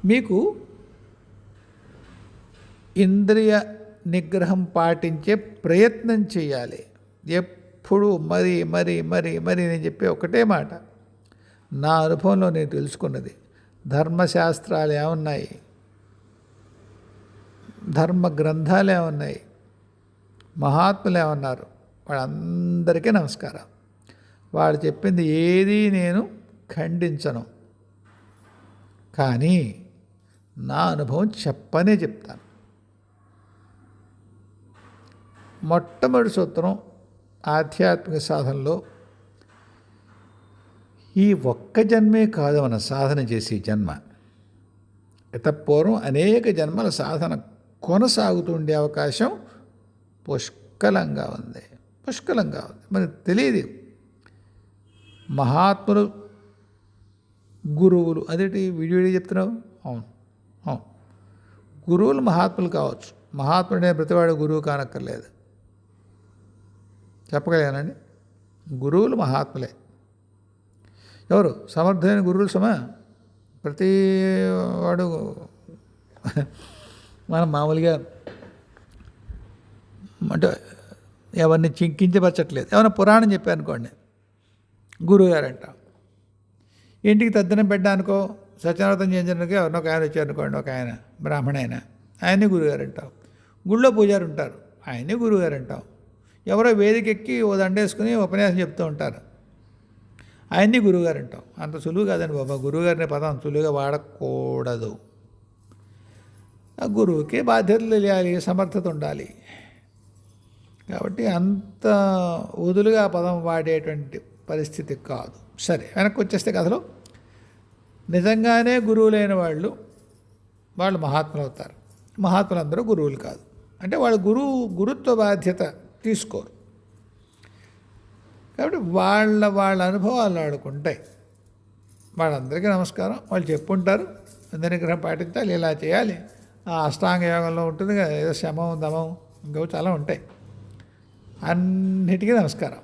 మీకు ఇంద్రియ నిగ్రహం పాటించే ప్రయత్నం చేయాలి. ఎప్పుడు మరి మరి మరి మరి నేను చెప్పే ఒకటే మాట, నా అనుభవంలో నేను తెలుసుకున్నది. ధర్మశాస్త్రాలు ఏమున్నాయి, ధర్మ గ్రంథాలు ఏమున్నాయి, మహాత్ములు ఏమన్నారు, వాళ్ళందరికీ నమస్కారం. వాళ్ళు చెప్పింది ఏది నేను ఖండించను, కానీ నా అనుభవం చెప్పనే చెప్తాను. మొట్టమొదటి సూత్రం ఆధ్యాత్మిక సాధనలో ఈ ఒక్క జన్మే కాదు మన సాధన చేసే జన్మ. ఇతపూర్వం అనేక జన్మల సాధన కొనసాగుతుండే అవకాశం పుష్కలంగా ఉంది. మనకు తెలియదు. మహాత్ములు, గురువులు, అదేంటి విడివిడి చెప్తున్నావు? అవును, గురువులు మహాత్ములు కావచ్చు. మహాత్ముడే ప్రతివాడు గురువు కానక్కర్లేదు. చెప్పగలిగానండి? గురువులు మహాత్ములే. ఎవరు సమర్థమైన గురువులు ప్రతి వాడు మనం మామూలుగా అంటే ఎవరిని చింకించపరచట్లేదు. ఏమైనా పురాణం చెప్పారనుకోండి, గురువుగారు అంటాం. ఇంటికి తద్దినం పెట్టడానికో సత్యనారాయణ చేయించడానికి ఎవరినో ఒక ఆయన వచ్చారనుకోండి, ఒక ఆయన బ్రాహ్మణ ఆయన్ని గురువుగారు అంటాం. గుళ్ళో పూజారు ఉంటారు, ఆయన్ని గురువుగారు అంటాం. ఎవరో వేదికెక్కి ఓ దండేసుకుని ఉపన్యాసం చెప్తూ ఉంటారు, ఆయన్ని గురువుగారు అంటాం. అంత సులువు కాదండి బాబా, గురువుగారిని పదం అంత సులువుగా వాడకూడదు. ఆ గురువుకి బాధ్యతలు తెలియాలి, సమర్థత ఉండాలి. కాబట్టి అంత వదులుగా పదం వాడేటువంటి పరిస్థితి కాదు. సరే, వెనక్కి వచ్చేస్తే కథలో నిజంగానే గురువులైన వాళ్ళు మహాత్ములు అవుతారు. మహాత్ములందరూ గురువులు కాదు. అంటే వాళ్ళు గురుత్వ బాధ్యత తీసుకోరు. కాబట్టి వాళ్ళ అనుభవాలు ఆడుకుంటాయి. వాళ్ళందరికీ నమస్కారం. వాళ్ళు చెప్పుంటారు ఇంద్రియ నిగ్రహం పాటించాలి, ఇలా చేయాలి. ఆ అష్టాంగ యోగంలో ఉంటుంది కదా, ఏదో శమం దమం ఇంకో చాలా ఉంటాయి. అన్నిటికీ నమస్కారం.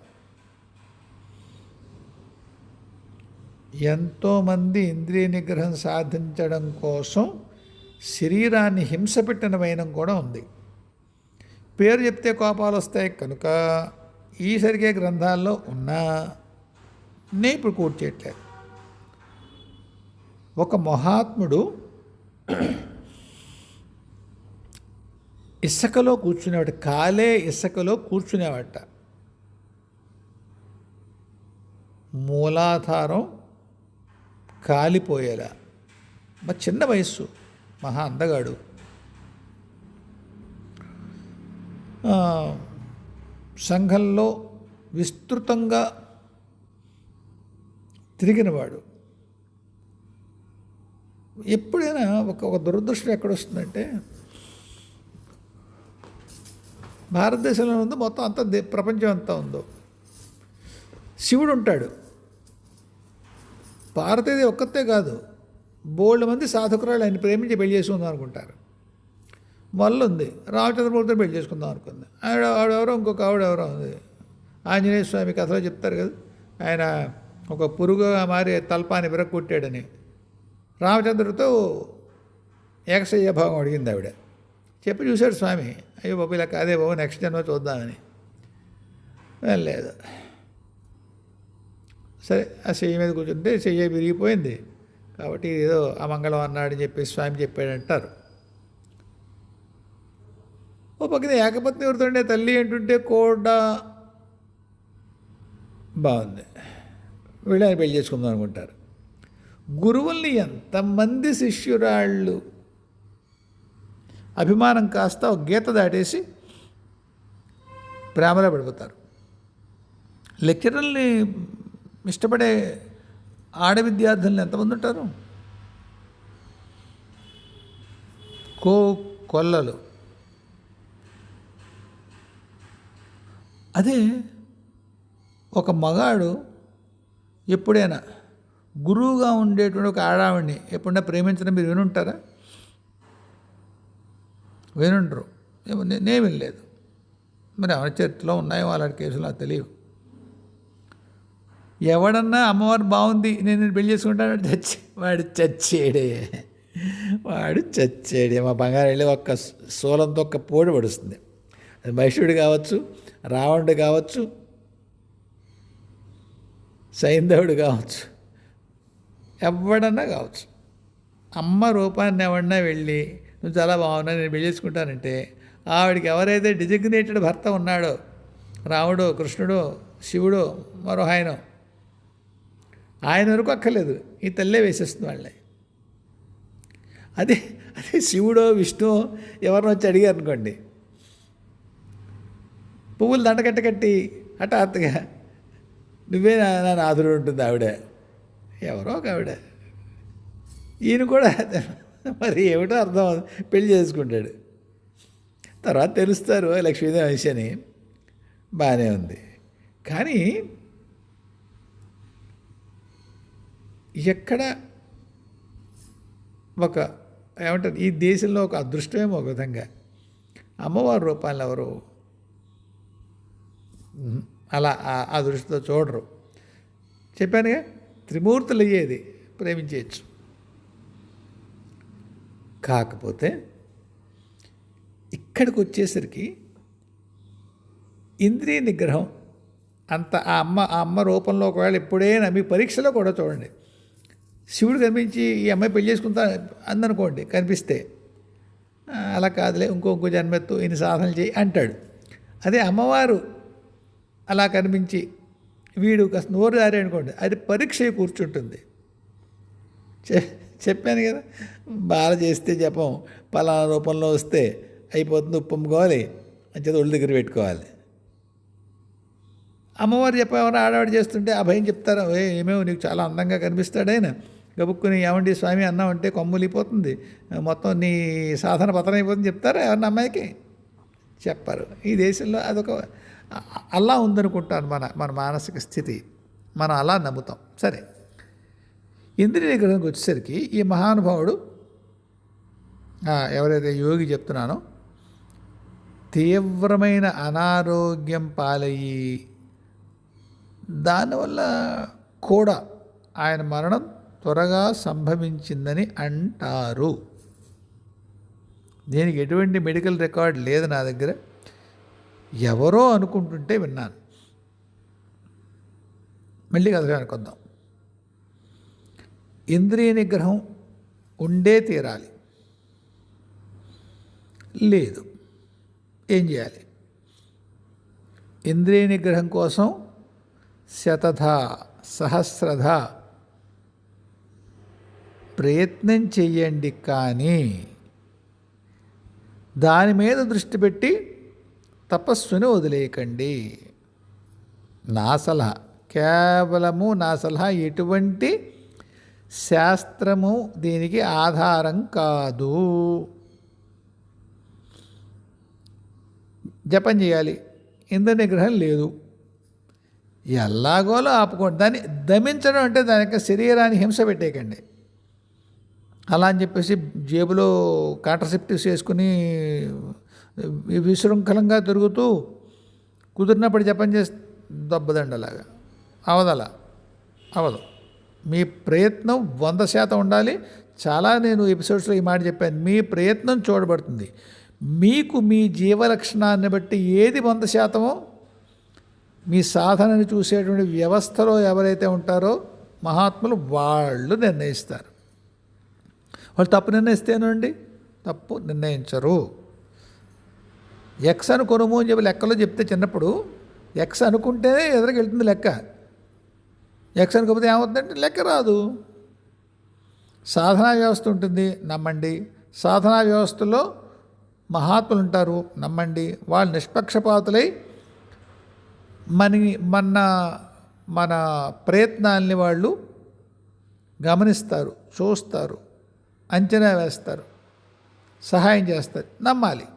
ఎంతోమంది ఇంద్రియ నిగ్రహం సాధించడం కోసం శరీరాన్ని హింస పెట్టిన వైనం కూడా ఉంది. పేరు చెప్తే కోపాలు వస్తాయి కనుక ఈ సరిగే గ్రంథాల్లో ఉన్నా నేను ఇప్పుడు కోట్ చేయట్లేదు. ఒక మహాత్ముడు ఇసుకలో కూర్చునేవాడు, కాలే ఇసుకలో కూర్చునేవాట. మూలాధారం కాలిపోయేలా. మరి చిన్న వయస్సు, మహా అందగాడు. సంఘంలో విస్తృతంగా తిరిగినవాడు. ఎప్పుడైనా ఒక దురదృష్టం ఎక్కడొస్తుందంటే, భారతదేశంలో ఉందో మొత్తం అంతా ప్రపంచం అంతా ఉందో శివుడు ఉంటాడు. పార్వతీదేవి ఒక్కతే కాదు, బోల్డ్ మంది సాధకురాలు ఆయన ప్రేమించి పెళ్లి చేసుకుందాం అనుకుంటారు. మళ్ళీ ఉంది రామచంద్రమూర్తిని పెళ్లి చేసుకుందాం అనుకుంది. ఆవిడెవరో ఇంకొక ఆవిడెవరో ఉంది. ఆంజనేయ స్వామి కథలో చెప్తారు కదా, ఆయన ఒక పురుగుగా మారి తల్పాన్ని విరగొట్టాడని. రామచంద్రుడితో ఏకశయ్య భాగం అడిగింది ఆవిడ. చెప్పి చూశాడు స్వామి. అయ్యో బాబు ఇలా కాదే బాబు, నెక్స్ట్ జన్మ చూద్దామని. లేదు, సరే ఆ చెయ్యి మీద కూర్చుంటే చెయ్యి విరిగిపోయింది కాబట్టి ఏదో అమంగళం అన్నాడని చెప్పి స్వామి చెప్పాడంటారు. ఓ పక్కన ఏకపత్ని ఎవరితోండే తల్లి అంటుంటే కూడా బాగుంది, వీళ్ళని పెళ్లి చేసుకుందాం అనుకుంటారు. గురువుల్ని ఎంతమంది శిష్యురాళ్ళు అభిమానం కాస్త ఒక గీత దాటేసి ప్రేమలో పడిపోతారు. లెక్చరర్ని ఇష్టపడే ఆడ విద్యార్థులను ఎంతమంది ఉంటారు? కొల్లలు. అదే ఒక మగాడు ఎప్పుడైనా గురువుగా ఉండేటువంటి ఒక ఆడావిడిని ఎప్పుడైనా ప్రేమించడం మీరు వినుంటారా? వినుండరు. నేను వినలేదు. మరి ఎవరి చరిత్రలో ఉన్నాయో అలాంటి కేసులు నాకు తెలియవు. ఎవడన్నా అమ్మవారు బాగుంది నేను పెళ్లి చేసుకుంటాడు వాడు చచ్చేడే. మా బంగారు వెళ్ళి ఒక్క సోలంతో ఒక్క పోడి పడుస్తుంది. అది మహిషుడు కావచ్చు, రావణుడు కావచ్చు, సైంధవుడు కావచ్చు, ఎవడన్నా కావచ్చు. అమ్మ రూపాన్ని ఎవడన్నా వెళ్ళి నువ్వు చాలా బాగున్నా నేను పెళ్లి చేసుకుంటానంటే ఆవిడికి ఎవరైతే డిజిగ్నేటెడ్ భర్త ఉన్నాడో, రాముడో, కృష్ణుడో, శివుడో, మరో ఆయన వరకు అక్కర్లేదు, ఈ తల్లే వేసేస్తుంది వాళ్ళే. అదే శివుడో విష్ణువో ఎవరిని వచ్చి అడిగారు అనుకోండి, పువ్వులు దండకట్టి హఠాత్తుగా నువ్వే నా నాదుడు ఉంటుంది ఆవిడ, ఎవరో ఒక ఆవిడ. ఈయన కూడా మరి ఏమిటో అర్థం పెళ్లి చేసుకుంటాడు. తర్వాత తెలుస్తారు లక్ష్మీదేవి మనిషి అని. బాగానే ఉంది. కానీ ఎక్కడ ఒక ఏమంటారు, ఈ దేశంలో ఒక అదృష్టమేమో ఒక విధంగా అమ్మవారి రూపాలను ఎవరు అలా ఆ దృష్టితో చూడరు. చెప్పానుగా, త్రిమూర్తులు అయ్యేది ప్రేమించవచ్చు. కాకపోతే ఇక్కడికి వచ్చేసరికి ఇంద్రియ నిగ్రహం అంత ఆ అమ్మ రూపంలో ఒకవేళ ఎప్పుడైనా మీ పరీక్షలో కూడా చూడండి, శివుడు కనిపించి ఈ అమ్మాయి పెళ్లి చేసుకుంటా అందనుకోండి, కనిపిస్తే అలా కాదులే ఇంకో జన్మెత్తు ఇన్ని సాధనలు చేయి అంటాడు. అదే అమ్మవారు అలా కనిపించి వీడు కాస్త నోరు జారే అనుకోండి, అది పరీక్ష కూర్చుంటుంది. చెప్పాను కదా, బాల చేస్తే జపం పలానా రూపంలో వస్తే అయిపోతుంది, ఉప్పమ్ముకోవాలి, అంచేత ఒళ్ళు దగ్గర పెట్టుకోవాలి. అమ్మవారు చెప్పేవారు ఆడవాడు చేస్తుంటే ఆ భయం చెప్తారా, ఏమేమో నీకు చాలా అందంగా కనిపిస్తాడైనా గబుక్కుని ఏమండి స్వామి అన్నామంటే కొమ్ములిపోతుంది, మొత్తం నీ సాధన పతనం అయిపోతుంది చెప్తారా ఎవరిని అమ్మాయికి? చెప్పారు. ఈ దేశంలో అదొక అలా ఉందనుకుంటాను మన మానసిక స్థితి, మనం అలా నమ్ముతాం. సరే, ఇంద్రియ నిగ్రహంకి వచ్చేసరికి ఈ మహానుభావుడు ఎవరైతే యోగి చెప్తున్నానో తీవ్రమైన అనారోగ్యం పాలయ్యి దానివల్ల కూడా ఆయన మరణం త్వరగా సంభవించిందని అంటారు. దీనికి ఎటువంటి మెడికల్ రికార్డ్ లేదు నా దగ్గర, ఎవరో అనుకుంటుంటే విన్నాను. మళ్ళీ కథగా అనుకుందాం. ఇంద్రియ నిగ్రహం ఉండే తీరాలి, లేదు ఏం చేయాలి? ఇంద్రియ నిగ్రహం కోసం సహస్రధ ప్రయత్నం చెయ్యండి, కానీ దాని మీద దృష్టి పెట్టి తపస్సుని వదిలేయకండి. నా సలహా, కేవలము నా సలహా, ఎటువంటి శాస్త్రము దీనికి ఆధారం కాదు. జపం చేయాలి, ఇంద్ర నిగ్రహం లేదు, ఎలాగోలో ఆపుకోండి. దాన్ని దమించడం అంటే దానికి శరీరాన్ని హింస పెట్టేయకండి. అలా అని చెప్పేసి జేబులో కాంట్రసెప్టివ్స్ వేసుకుని విశృంఖలంగా తిరుగుతూ కుదిరినప్పుడు జపం చేసి దెబ్బదండలాగా అవదు. మీ ప్రయత్నం 100% ఉండాలి, చాలా నేను ఎపిసోడ్స్లో ఈ మాట చెప్పాను. మీ ప్రయత్నం చూడబడుతుంది. మీకు మీ జీవలక్షణాన్ని బట్టి ఏది 100%, మీ సాధనని చూసేటువంటి వ్యవస్థలో ఎవరైతే ఉంటారో మహాత్ములు వాళ్ళు నిర్ణయిస్తారు. వాళ్ళు తప్పు నిర్ణయిస్తేనండి, తప్పు నిర్ణయించరు. ఎక్స్ అనుకొనుము అని చెప్పి లెక్కలో చెప్తే చిన్నప్పుడు ఎక్స్ అనుకుంటేనే ఎదురుకి వెళ్తుంది లెక్క. ఎక్స్ అనుకోకపోతే ఏమవుతుందంటే లెక్క రాదు. సాధనా వ్యవస్థ ఉంటుంది, నమ్మండి. సాధనా వ్యవస్థలో మహాత్ములు ఉంటారు, నమ్మండి. వాళ్ళు నిష్పక్షపాతులై మన ప్రయత్నాల్ని వాళ్ళు గమనిస్తారు, చూస్తారు, అంచనా వేస్తారు, సహాయం చేస్తారు. నమ్మాలి.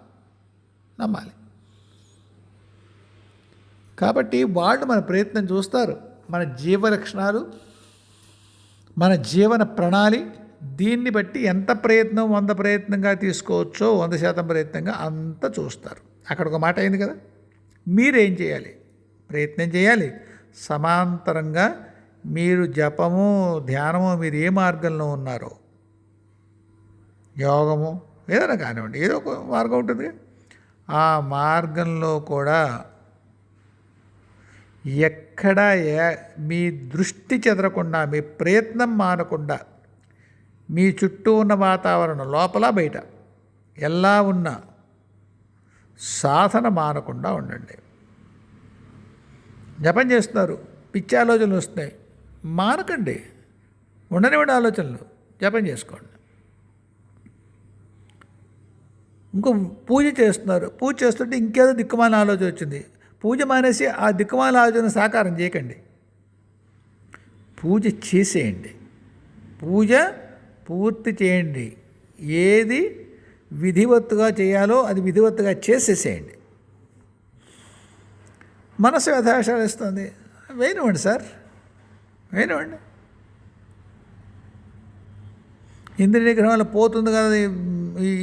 కాబట్టి వాళ్ళు మన ప్రయత్నం చూస్తారు. మన జీవ లక్షణాలు, మన జీవన ప్రణాళి, దీన్ని బట్టి ఎంత ప్రయత్నం 100 ప్రయత్నంగా తీసుకోవచ్చో 100% ప్రయత్నంగా అంత చూస్తారు. అక్కడ ఒక మాట అయింది కదా, మీరేం చేయాలి? ప్రయత్నం చేయాలి. సమాంతరంగా మీరు జపము, ధ్యానము, మీరు ఏ మార్గంలో ఉన్నారో, యోగము ఏదైనా కానివ్వండి, ఏదో ఒక మార్గం ఉంటుంది. ఆ మార్గంలో కూడా ఎక్కడా మీ దృష్టి చెదరకుండా, మీ ప్రయత్నం మానకుండా, మీ చుట్టూ ఉన్న వాతావరణం లోపల బయట ఎలా ఉన్నా సాధన మానకుండా ఉండండి. జపం చేస్తున్నారు, పిచ్చి ఆలోచనలు వస్తున్నాయి, మానకండి. ఉండనివ్వండి ఆలోచనలు, జపం చేసుకోండి. ఇంకో పూజ చేస్తున్నారు, పూజ చేస్తుంటే ఇంకేదో దిక్కుమాల ఆలోచన వచ్చింది, పూజ మానేసి ఆ దిక్కుమాల ఆలోచన సాకారం చేయకండి. పూజ చేసేయండి, పూజ పూర్తి చేయండి. ఏది విధివత్తుగా చేయాలో అది విధివత్తుగా చేసేసేయండి. మనసు యథాశాలు ఇస్తుంది, వేయనివ్వండి సార్, వేయనివ్వండి. ఇంద్రియ నిగ్రహం వల్ల పోతుంది కదా,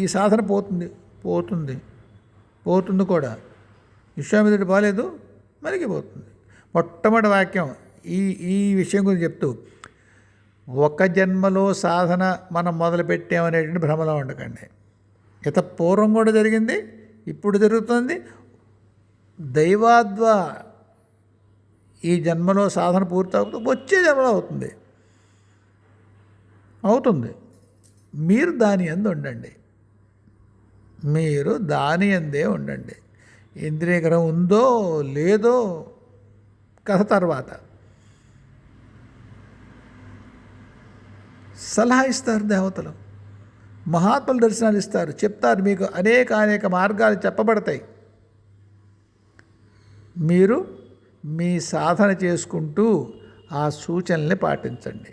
ఈ సాధన పోతుంది కూడా. విశ్వామిత్రుడు బాలేదు, మరిగిపోతుంది. మొట్టమొదటి వాక్యం ఈ విషయం గురించి చెప్తూ, ఒక జన్మలో సాధన మనం మొదలుపెట్టామనేటువంటి భ్రమలో ఉండకండి. ఇత పూర్వం కూడా జరిగింది, ఇప్పుడు జరుగుతుంది. దైవాద్వా ఈ జన్మలో సాధన పూర్తి అవుతుంది, వచ్చే జన్మలో అవుతుంది. మీరు దాని యందు ఉండండి, మీరు దాని యందే ఉండండి. ఇంద్రియ గ్రహం ఉందో లేదో కథ తర్వాత. సలహా ఇస్తారు దేవతలు, మహాత్ములు దర్శనాలు ఇస్తారు, చెప్తారు. మీకు అనేక మార్గాలు చెప్పబడతాయి. మీరు మీ సాధన చేసుకుంటూ ఆ సూచనల్ని పాటించండి.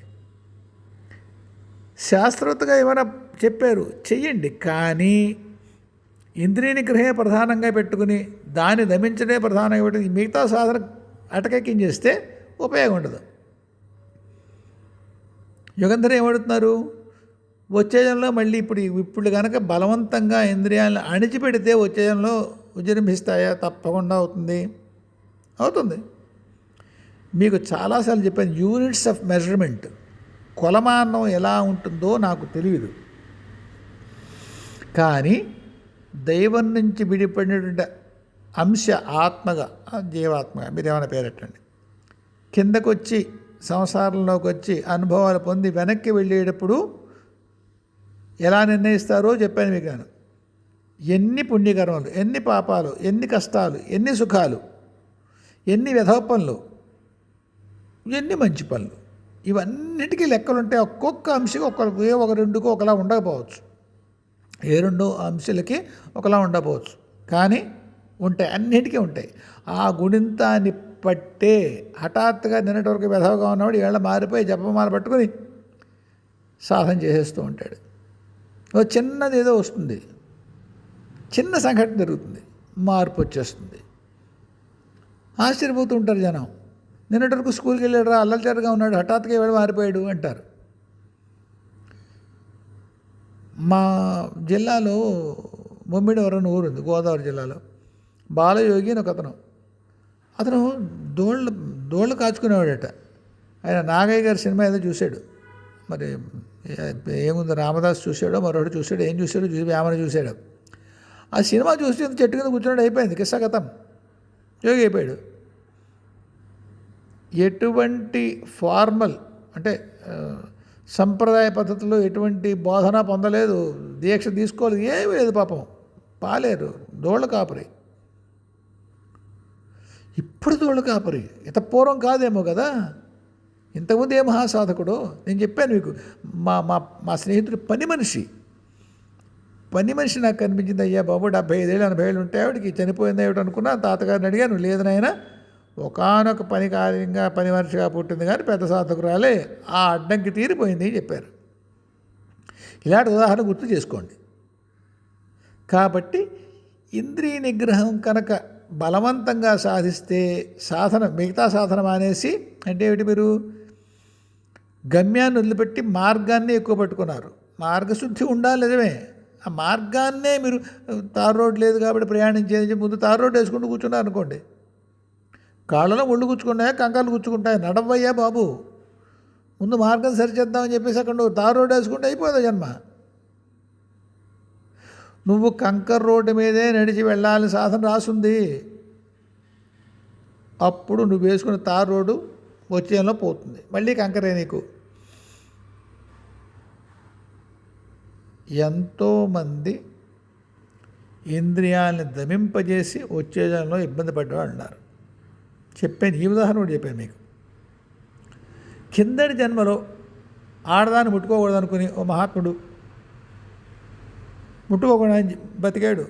శాస్త్రవేత్తగా ఏమైనా చెప్పారు, చెయ్యండి. కానీ ఇంద్రియ నిగ్రహమే ప్రధానంగా పెట్టుకుని దాన్ని దమించడే ప్రధానంగా పెట్టుకుని మిగతా సాధన అటకెక్కించేస్తే ఉపయోగం ఉండదు. యుగంధర్ ఏమడుతున్నారు, వచ్చేజంలో మళ్ళీ ఇప్పుడు కనుక బలవంతంగా ఇంద్రియాలను అణిచిపెడితే వచ్చేజంలో విజృంభిస్తాయా? తప్పకుండా అవుతుంది. మీకు చాలాసార్లు చెప్పాను, యూనిట్స్ ఆఫ్ మెజర్మెంట్, కొలమానం ఎలా ఉంటుందో నాకు తెలియదు. కానీ దైవం నుంచి విడిపడినటువంటి అంశ ఆత్మగా, జీవాత్మగా, మీరు ఏమైనా పేరెట్టండి, కిందకు వచ్చి సంసారంలోకి వచ్చి అనుభవాలు పొంది వెనక్కి వెళ్ళేటప్పుడు ఎలా నిర్ణయిస్తారో చెప్పాను మీకు. నేను ఎన్ని పుణ్యకర్మలు, ఎన్ని పాపాలు, ఎన్ని కష్టాలు, ఎన్ని సుఖాలు, ఎన్ని వ్యధవ పనులు, ఎన్ని మంచి పనులు, ఇవన్నిటికీ లెక్కలుంటే ఒక్కొక్క అంశకి ఒక రెండుకో ఒకలా ఉండకపోవచ్చు, ఏ రెండో అంశాలకి ఒకలా ఉండకపోవచ్చు, కానీ ఉంటాయి, అన్నిటికీ ఉంటాయి. ఆ గుణింతాన్ని పట్టే హఠాత్తుగా నిన్నటి వరకు వ్యధవగా ఉన్నవాడు ఈవేళ మారిపోయి జపమాల పట్టుకొని సాధన చేసేస్తూ ఉంటాడు. చిన్నది ఏదో వస్తుంది, చిన్న సంఘటన జరుగుతుంది, మార్పు వచ్చేస్తుంది. ఆశ్చర్యపోతూ ఉంటారు జనం. నిన్నటి వరకు స్కూల్కి వెళ్ళాడు, అల్లరిగా ఉన్నాడు, హఠాత్తుగా ఈవేళ మారిపోయాడు అంటారు. మా జిల్లాలో ముమ్మిడివరం ఊరు ఉంది, గోదావరి జిల్లాలో. బాలయోగి అని ఒక అతను దోళ్ళు కాచుకునేవాడట. ఆయన నాగయ్య గారి సినిమా ఏదో చూశాడు, మరి ఏముంది, రామదాస్ చూశాడో మరొకటి చూశాడు, ఏం చూశాడో చూసి వేమన చూశాడు. ఆ సినిమా చూసి చెట్టు కింద కూర్చున్నాడు, అయిపోయింది, కిస్సగతం, యోగి అయిపోయాడు. ఎటువంటి ఫార్మల్ అంటే సంప్రదాయ పద్ధతిలో ఎటువంటి బోధన పొందలేదు, దీక్ష తీసుకోలేదు, ఏమీ లేదు. పాపం పాలేరు, దోళ్ళ కాపరి. ఇప్పుడు దోళ్ళ కాపరి, ఇంత పూర్వం కాదేమో కదా. ఇంతకుముందు ఏ మహాసాధకుడు. నేను చెప్పాను మీకు, మా మా మా స్నేహితుడు పని మనిషి నాకు కనిపించింది. అయ్యా బాబు 75 ఏళ్ళు 80 ఏళ్ళు ఉంటే ఆవిడకి చనిపోయింది ఏమిటి అనుకున్నా. తాతగారిని అడిగాను, లేదనైనా ఒకానొక పని కార్యంగా పని మనిషిగా పుట్టింది కానీ పెద్ద సాధకురాలే, ఆ అడ్డంకి తీరిపోయింది అని చెప్పారు. ఇలాంటి ఉదాహరణ గుర్తు చేసుకోండి. కాబట్టి ఇంద్రియ నిగ్రహం కనుక బలవంతంగా సాధిస్తే సాధన, మిగతా సాధన మానేసి, అంటే ఏమిటి, మీరు గమ్యాన్ని వదిలిపెట్టి మార్గాన్ని ఎక్కువ పట్టుకున్నారు. మార్గశుద్ధి ఉండాలి, నిజమే. ఆ మార్గాన్నే మీరు తారు రోడ్డు లేదు కాబట్టి ప్రయాణించేది, ముందు తారు రోడ్డు వేసుకుంటూ కూర్చున్నారు అనుకోండి, కాళ్ళలో ముళ్ళు గుచ్చుకుంటాయా, కంకాలు గుచ్చుకుంటాయా, నడవయ్యా బాబు, ముందు మార్గం సరిచేద్దామని చెప్పేసి అక్కడ తారు రోడ్డు వేసుకుంటే అయిపోదా జన్మ. నువ్వు కంకర్ రోడ్డు మీదే నడిచి వెళ్ళాలని సాధన రాసుంది. అప్పుడు నువ్వు వేసుకున్న తారు రోడ్డు వచ్చేలో పోతుంది, మళ్ళీ కంకరే నీకు. ఎంతోమంది ఇంద్రియాలను దమింపజేసి వచ్చేజంలో ఇబ్బంది పడ్డవాళ్ళు ఉన్నారు. చెప్పాను, ఈ ఉదాహరణ కూడా చెప్పాను మీకు. కిందటి జన్మలో ఆడదాన్ని ముట్టుకోకూడదు అనుకుని ఓ మహాత్ముడు ముట్టుకోకుండా బతికాడు,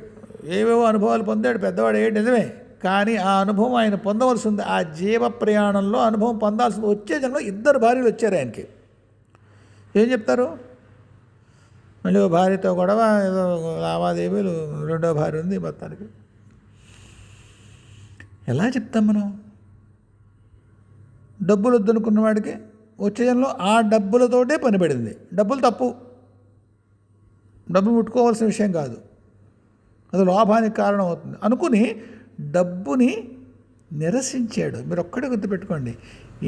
ఏవేవో అనుభవాలు పొందాడు, పెద్దవాడు అయ్యాడు, నిజమే. కానీ ఆ అనుభవం ఆయన పొందవలసి ఉంది. ఆ జీవ ప్రయాణంలో అనుభవం పొందాల్సింది. వచ్చే జన్మలో 2 భార్యలు వచ్చారు ఆయనకి. ఏం చెప్తారు, మళ్ళీ ఓ భార్యతో గొడవ, ఏదో లావాదేవీలు, 2వ భార్య ఉంది మొత్తానికి. ఎలా చెప్తాం మనం? డబ్బులు వద్దనుకున్న వాడికి వచ్చే జన్మలో ఆ డబ్బులతోటే పని పడింది. డబ్బులు తప్పు, డబ్బులు ముట్టుకోవాల్సిన విషయం కాదు, అది లోభానికి కారణం అవుతుంది అనుకుని డబ్బుని నిరసించాడు. మీరు ఒక్కడే గుర్తుపెట్టుకోండి,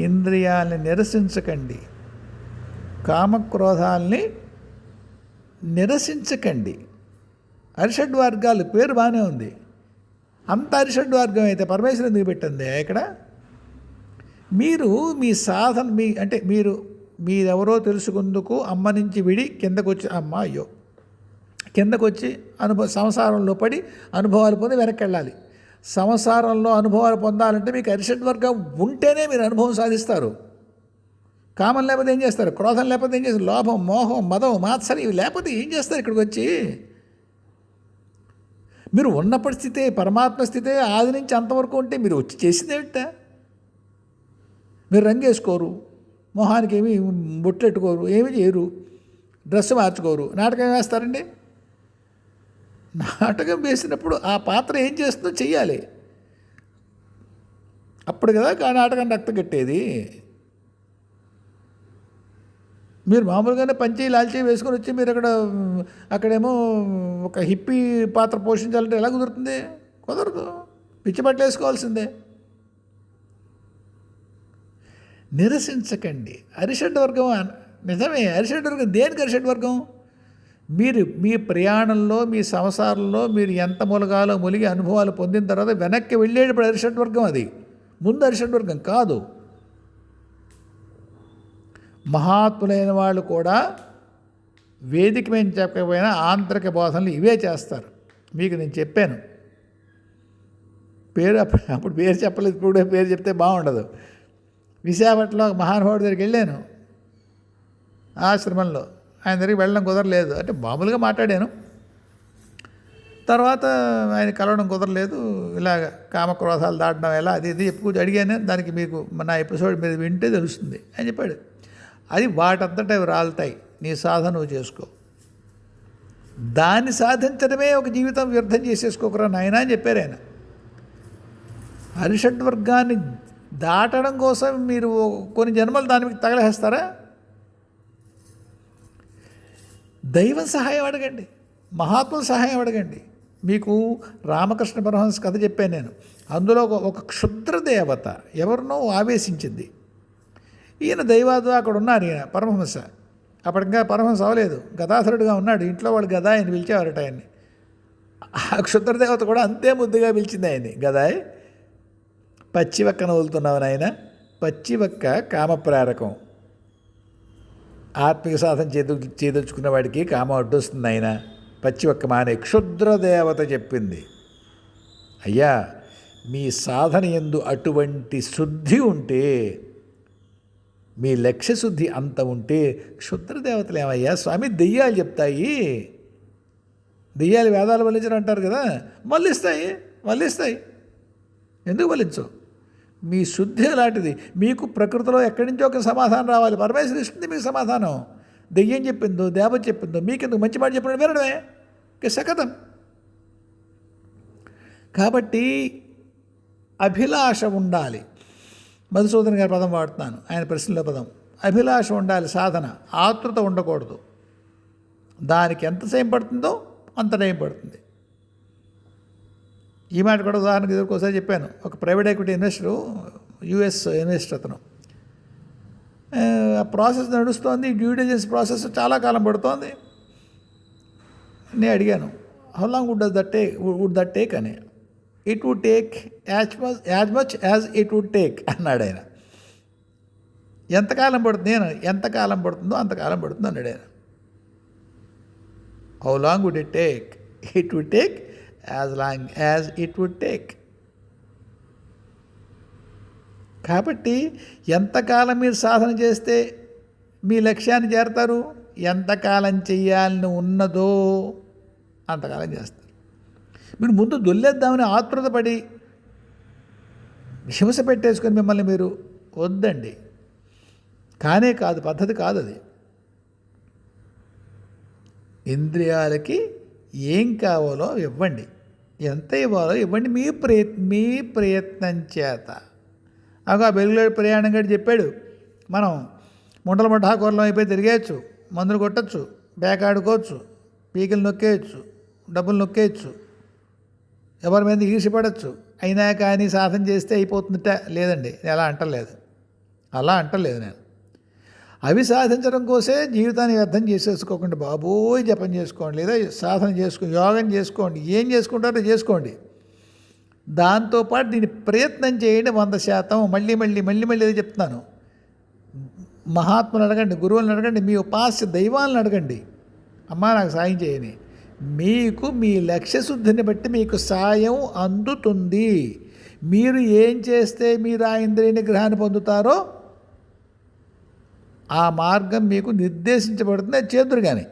ఇంద్రియాలని నిరసించకండి, కామక్రోధాల్ని నిరసించకండి. అరిషడ్వర్గాలు పేరు బాగానే ఉంది, అంత అరిషడ్వర్గం అయితే పరమేశ్వరుడు ఎందుకు పెట్టింది ఇక్కడ? మీరు మీ సాధన, అంటే మీరెవరో తెలుసుకుందుకు అమ్మ నుంచి విడి కిందకు వచ్చి, అమ్మ అయ్యో కిందకు వచ్చి సంసారంలో పడి అనుభవాలు పొంది వెనక్కి వెళ్ళాలి. సంసారంలో అనుభవాలు పొందాలంటే మీకు అరిషడ్వర్గం ఉంటేనే మీరు అనుభవం సాధిస్తారు. కామం లేకపోతే ఏం చేస్తారు? క్రోధం లేకపోతే ఏం చేస్తారు? లోభం, మోహం, మదం, మాత్సర్యం ఇవి లేకపోతే ఏం చేస్తారు? ఇక్కడికి వచ్చి మీరు ఉన్న పరిస్థితే, పరమాత్మ స్థితే, ఆది నుంచి అంతవరకు ఉంటే మీరు వచ్చి చేసింది ఏమిట? మీరు రంగు వేసుకోరు, మొహానికి ఏమి బొట్లెట్టుకోరు, ఏమి చేయరు, డ్రెస్ మార్చుకోరు, నాటకం వేస్తారండి. నాటకం వేసినప్పుడు ఆ పాత్ర ఏం చేస్తుందో చెయ్యాలి. అప్పుడు కదా ఆ నాటకం రక్తం కట్టేది. మీరు మామూలుగానే పంచి లాల్చీ వేసుకొని వచ్చి మీరు అక్కడేమో ఒక హిప్పీ పాత్ర పోషించాలంటే ఎలా కుదురుతుంది? కుదరదు. పిచ్చి బట్టలు వేసుకోవాల్సిందే. నిరసించకండి. అరిషడ్వర్గం నిజమే. అరిషడ్వర్గం దేనికి అరిషడ్వర్గం? మీరు మీ ప్రయాణంలో, మీ సంసారంలో మీరు ఎంత ములగాలో ములిగి అనుభవాలు పొందిన తర్వాత వెనక్కి వెళ్ళేటప్పుడు అరిషడ్వర్గం అది, ముందు అరిషడ్వర్గం కాదు. మహాత్ములైన వాళ్ళు కూడా వేదిక మీద చెప్పకపోయినా ఆంతరిక బోధనలు ఇవే చేస్తారు. మీకు నేను చెప్పాను పేరు, అప్పుడు పేరు చెప్పలేదు, ఇప్పుడు పేరు చెప్తే బాగుండదు. విశాఖపట్నంలో ఒక మహానుభావుడి దగ్గరికి వెళ్ళాను, ఆశ్రమంలో. ఆయన దగ్గరికి వెళ్ళడం కుదరలేదు, అంటే మామూలుగా మాట్లాడాను. తర్వాత ఆయన కలవడం కుదరలేదు. ఇలాగ కామక్రోధాలు దాటడం ఎలా, అది ఇది చెప్పుకుంటూ అడిగాను. దానికి మీకు నా ఎపిసోడ్ మీద వింటే తెలుస్తుంది అని చెప్పాడు. అది వాటంతటా అవి రాలుతాయి, నీ సాధన నువ్వు చేసుకో. దాన్ని సాధించడమే ఒక జీవితం వ్యర్థం చేసేసుకోకరా నాయనా అని చెప్పారు ఆయన. అరిషడ్వర్గాన్ని దాటడం కోసం మీరు కొన్ని జన్మలు దాని మీకు తగలేస్తారా? దైవం సహాయం అడగండి, మహాత్ముల సహాయం అడగండి. మీకు రామకృష్ణ పరమహంస కథ చెప్పాను నేను. అందులో ఒక క్షుద్ర దేవత ఎవరినో ఆవేశించింది. ఈయన దైవాదు అక్కడ ఉన్నారు, ఈయన పరమహంస. అప్పటికా పరమహంస అవ్వలేదు, గదాసురుడుగా ఉన్నాడు. ఇంట్లో వాళ్ళు గదాయ్ అని పిలిచేవారట ఆయన్ని. ఆ క్షుద్రదేవత కూడా అంతే ముద్దుగా పిలిచింది ఆయన్ని, గదాయ్. పచ్చివక్కన వదులుతున్నావు నాయన. పచ్చివక్క కామప్రేరకం. ఆత్మిక సాధన చేదలుచుకున్న వాడికి కామం అడ్డొస్తుంది ఆయన. పచ్చివక్క మానే. క్షుద్రదేవత చెప్పింది, అయ్యా మీ సాధన యందు అటువంటి శుద్ధి ఉంటే, మీ లక్ష్య శుద్ధి అంత ఉంటే, క్షుద్రదేవతలు ఏమయ్యా స్వామి దెయ్యాలు చెప్తాయి, దెయ్యాలు వేదాలు వల్లించరు అంటారు కదా, వల్లిస్తాయి. ఎందుకు వల్లించవు? మీ శుద్ధి అలాంటిది. మీకు ప్రకృతిలో ఎక్కడి నుంచో ఒక సమాధానం రావాలి. పరమేశ్వరుడు ఇస్తుంది మీకు సమాధానం. దెయ్యం చెప్పిందో దేవత చెప్పిందో మీకెందుకు? మంచి మాట చెప్పినట్టు వినడమే శకతం. కాబట్టి అభిలాష ఉండాలి. మధుసూదన్ గారి పదం వాడుతున్నాను, ఆయన ప్రశ్నలో పదం. అభిలాష ఉండాలి సాధన, ఆతృత ఉండకూడదు. దానికి ఎంత టైం పడుతుందో అంత టైం పడుతుంది. ఈ మాట కూడా ఉదాహరణకు ఎదురుకోసారి చెప్పాను. ఒక private equity investor, US investor అతను. ఆ ప్రాసెస్ నడుస్తోంది, డ్యూ డిలిజెన్స్ ప్రాసెస్ చాలా కాలం పడుతోంది. నేను అడిగాను, how long would that take అని. It would take as much as it would take అన్నాడు ఆయన. ఎంతకాలం పడుతుంది? ఎంతకాలం పడుతుందో అంతకాలం పడుతుంది అన్నాడు ఆయన. How long would it take? It would take as long as it would take. కాబట్టి ఎంతకాలం మీరు సాధన చేస్తే మీ లక్ష్యాన్ని చేరతారు, ఎంతకాలం చెయ్యాలని ఉన్నదో అంతకాలం చేస్తారు. మీరు ముందు దొల్లేద్దామని ఆతృత పడి హింస పెట్టేసుకొని మిమ్మల్ని మీరు వద్దండి. కానే కాదు, పద్ధతి కాదు అది. ఇంద్రియాలకి ఏం కావాలో ఇవ్వండి, ఎంత ఇవ్వాలో ఇవ్వండి, మీ ప్రయత్నం చేత. ఆ బెంగళూరు ప్రయాణం గడి చెప్పాడు, మనం ముండల ముఠాకూరలం అయిపోయి తిరిగేయచ్చు, మందులు కొట్టచ్చు, బ్యాక్ ఆడుకోవచ్చు, పీకలు నొక్కేయచ్చు, డబ్బులు నొక్కేయచ్చు, ఎవరి మీద ఈర్షపడచ్చు. అయినా కానీ సాధన చేస్తే అయిపోతుందట. లేదండి, నేను అలా అంటలేదు నేను. అవి సాధించడం కోసే జీవితాన్ని వ్యర్థం చేసేసుకోకండి బాబోయ్. జపం చేసుకోండి, లేదా సాధన చేసుకోండి, యోగం చేసుకోండి, ఏం చేసుకుంటారో చేసుకోండి. దాంతోపాటు దీన్ని ప్రయత్నం చేయండి 100%. మళ్ళీ అది చెప్తున్నాను. మహాత్ములు అడగండి, గురువులను అడగండి, మీ ఉపాస్య దైవాలను అడగండి, అమ్మా నాకు సాయం చేయని. మీకు మీ లక్ష్యశుద్ధిని బట్టి మీకు సాయం అందుతుంది. మీరు ఏం చేస్తే మీరు ఆ ఇంద్రియ నిగ్రహాన్ని పొందుతారో ఆ మార్గం మీకు నిర్దేశించబడుతుంది, అది చేదురు. కానీ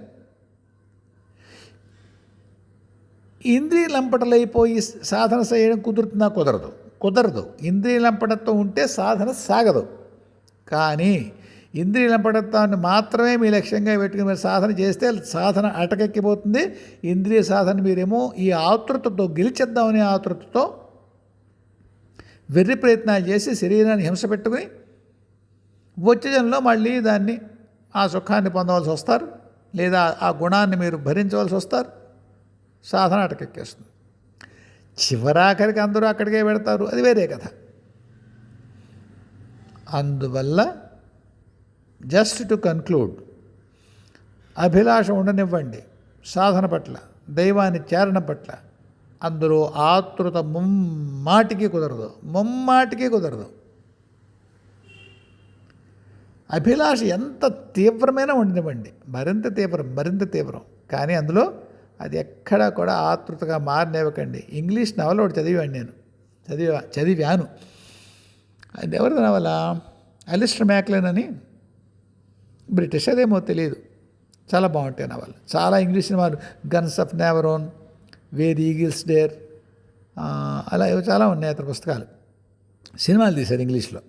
ఇంద్రియ లంపటలైపోయి సాధన చేయడం కుదురుతుందా? కుదరదు. ఇంద్రియ లంపటత్వం ఉంటే సాధన సాగదు. కానీ ఇంద్రియ లంపటత్వాన్ని మాత్రమే మీ లక్ష్యంగా పెట్టుకుని మీరు సాధన చేస్తే సాధన అటకెక్కిపోతుంది. ఇంద్రియ సాధన మీరేమో ఈ ఆతృతతో గెలిచేద్దామనే ఆతృతతో వెర్రి ప్రయత్నాలు చేసి శరీరాన్ని హింస పెట్టుకుని వచ్చే జన్మలో మళ్ళీ దాన్ని ఆ సుఖాన్ని పొందవలసి వస్తారు, లేదా ఆ గుణాన్ని మీరు భరించవలసి వస్తారు. సాధన అటకెక్కేస్తుంది. చివరాఖరికి అందరూ అక్కడికే పెడతారు, అది వేరే కథ. అందువల్ల జస్ట్ టు కన్క్లూడ్, అభిలాష ఉండనివ్వండి సాధన పట్ల, దైవాన్ని చేరడం పట్ల. అందులో ఆతృత ముమ్మాటికి కుదరదు. అభిలాష ఎంత తీవ్రమైన ఉండనివ్వండి, మరింత తీవ్రం. కానీ అందులో అది ఎక్కడా కూడా ఆతృతగా మారనివ్వకండి. ఇంగ్లీష్ నవల ఒకటి చదివాను. అది ఎవరిది నవల? అలిస్టర్ మ్యాక్లెన్ అని, బ్రిటిష్, అదేమో తెలియదు. చాలా బాగుంటాయి నవలు. చాలా ఇంగ్లీష్ సినిమాలు, Guns of Navarone, Where Eagles Dare, అలా చాలా ఉన్నాయి అతని పుస్తకాలు. సినిమాలు తీశారు ఇంగ్లీష్లో.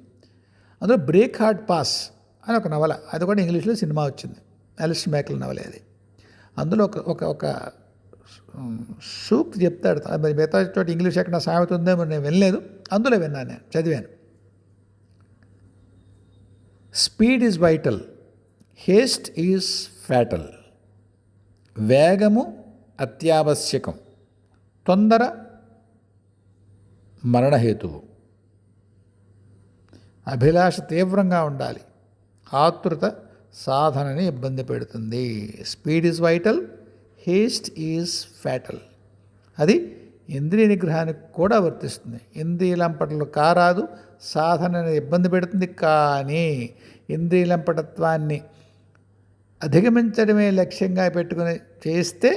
అందులో బ్రేక్ హార్ట్ పాస్ అని ఒక నవల, అది కూడా ఇంగ్లీష్లో సినిమా వచ్చింది. అలిస్టర్ మ్యాక్లెన్ నవల అది. అందులో ఒక సూక్తి చెప్తాడు. మరి మిగతా చోట ఇంగ్లీష్ ఎక్కడ సామెత ఉందేమో నేను వినలేదు, అందులో విన్నాను, నేను చదివాను. Speed is vital, haste is fatal. వేగము అత్యావశ్యకం, తొందర మరణహేతువు. అభిలాష తీవ్రంగా ఉండాలి, ఆతృత సాధనని ఇబ్బంది పెడుతుంది. Speed is vital, haste is fatal. అది ఇంద్రియ నిగ్రహానికి కూడా వర్తిస్తుంది. ఇంద్రియలంపటలు కారాదు, సాధనని ఇబ్బంది పెడుతుంది. కానీ ఇంద్రియలంపటత్వాన్ని అధిగమించడమే లక్ష్యంగా పెట్టుకుని చేస్తే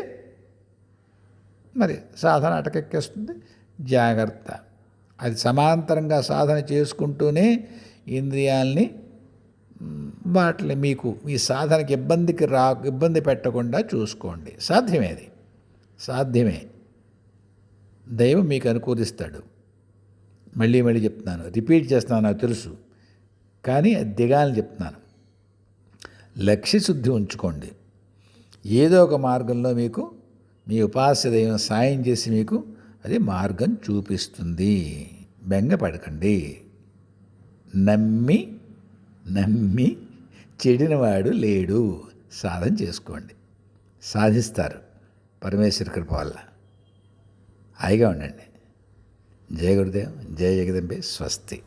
మరి సాధన అటకెక్కేస్తుంది. జాగ్రత్త. అది సమాంతరంగా సాధన చేసుకుంటూనే ఇంద్రియాల్ని వాటిని మీకు మీ సాధనకి ఇబ్బంది పెట్టకుండా చూసుకోండి. సాధ్యమే. దైవం మీకు అనుకూలిస్తాడు. మళ్ళీ చెప్తున్నాను, రిపీట్ చేస్తున్నాను, నాకు తెలుసు, కానీ అది దిగాలని చెప్తున్నాను. లక్ష్యశుద్ధి ఉంచుకోండి. ఏదో ఒక మార్గంలో మీకు మీ ఉపాస్య దైవం సాయం చేసి మీకు అది మార్గం చూపిస్తుంది. బెంగపడకండి. నమ్మి చెడినవాడు లేడు. సాధన చేసుకోండి, సాధిస్తారు పరమేశ్వర కృప వల్ల. హాయిగా ఉండండి. జయ గురుదేవ్, జయ జగదంబే, స్వస్తి.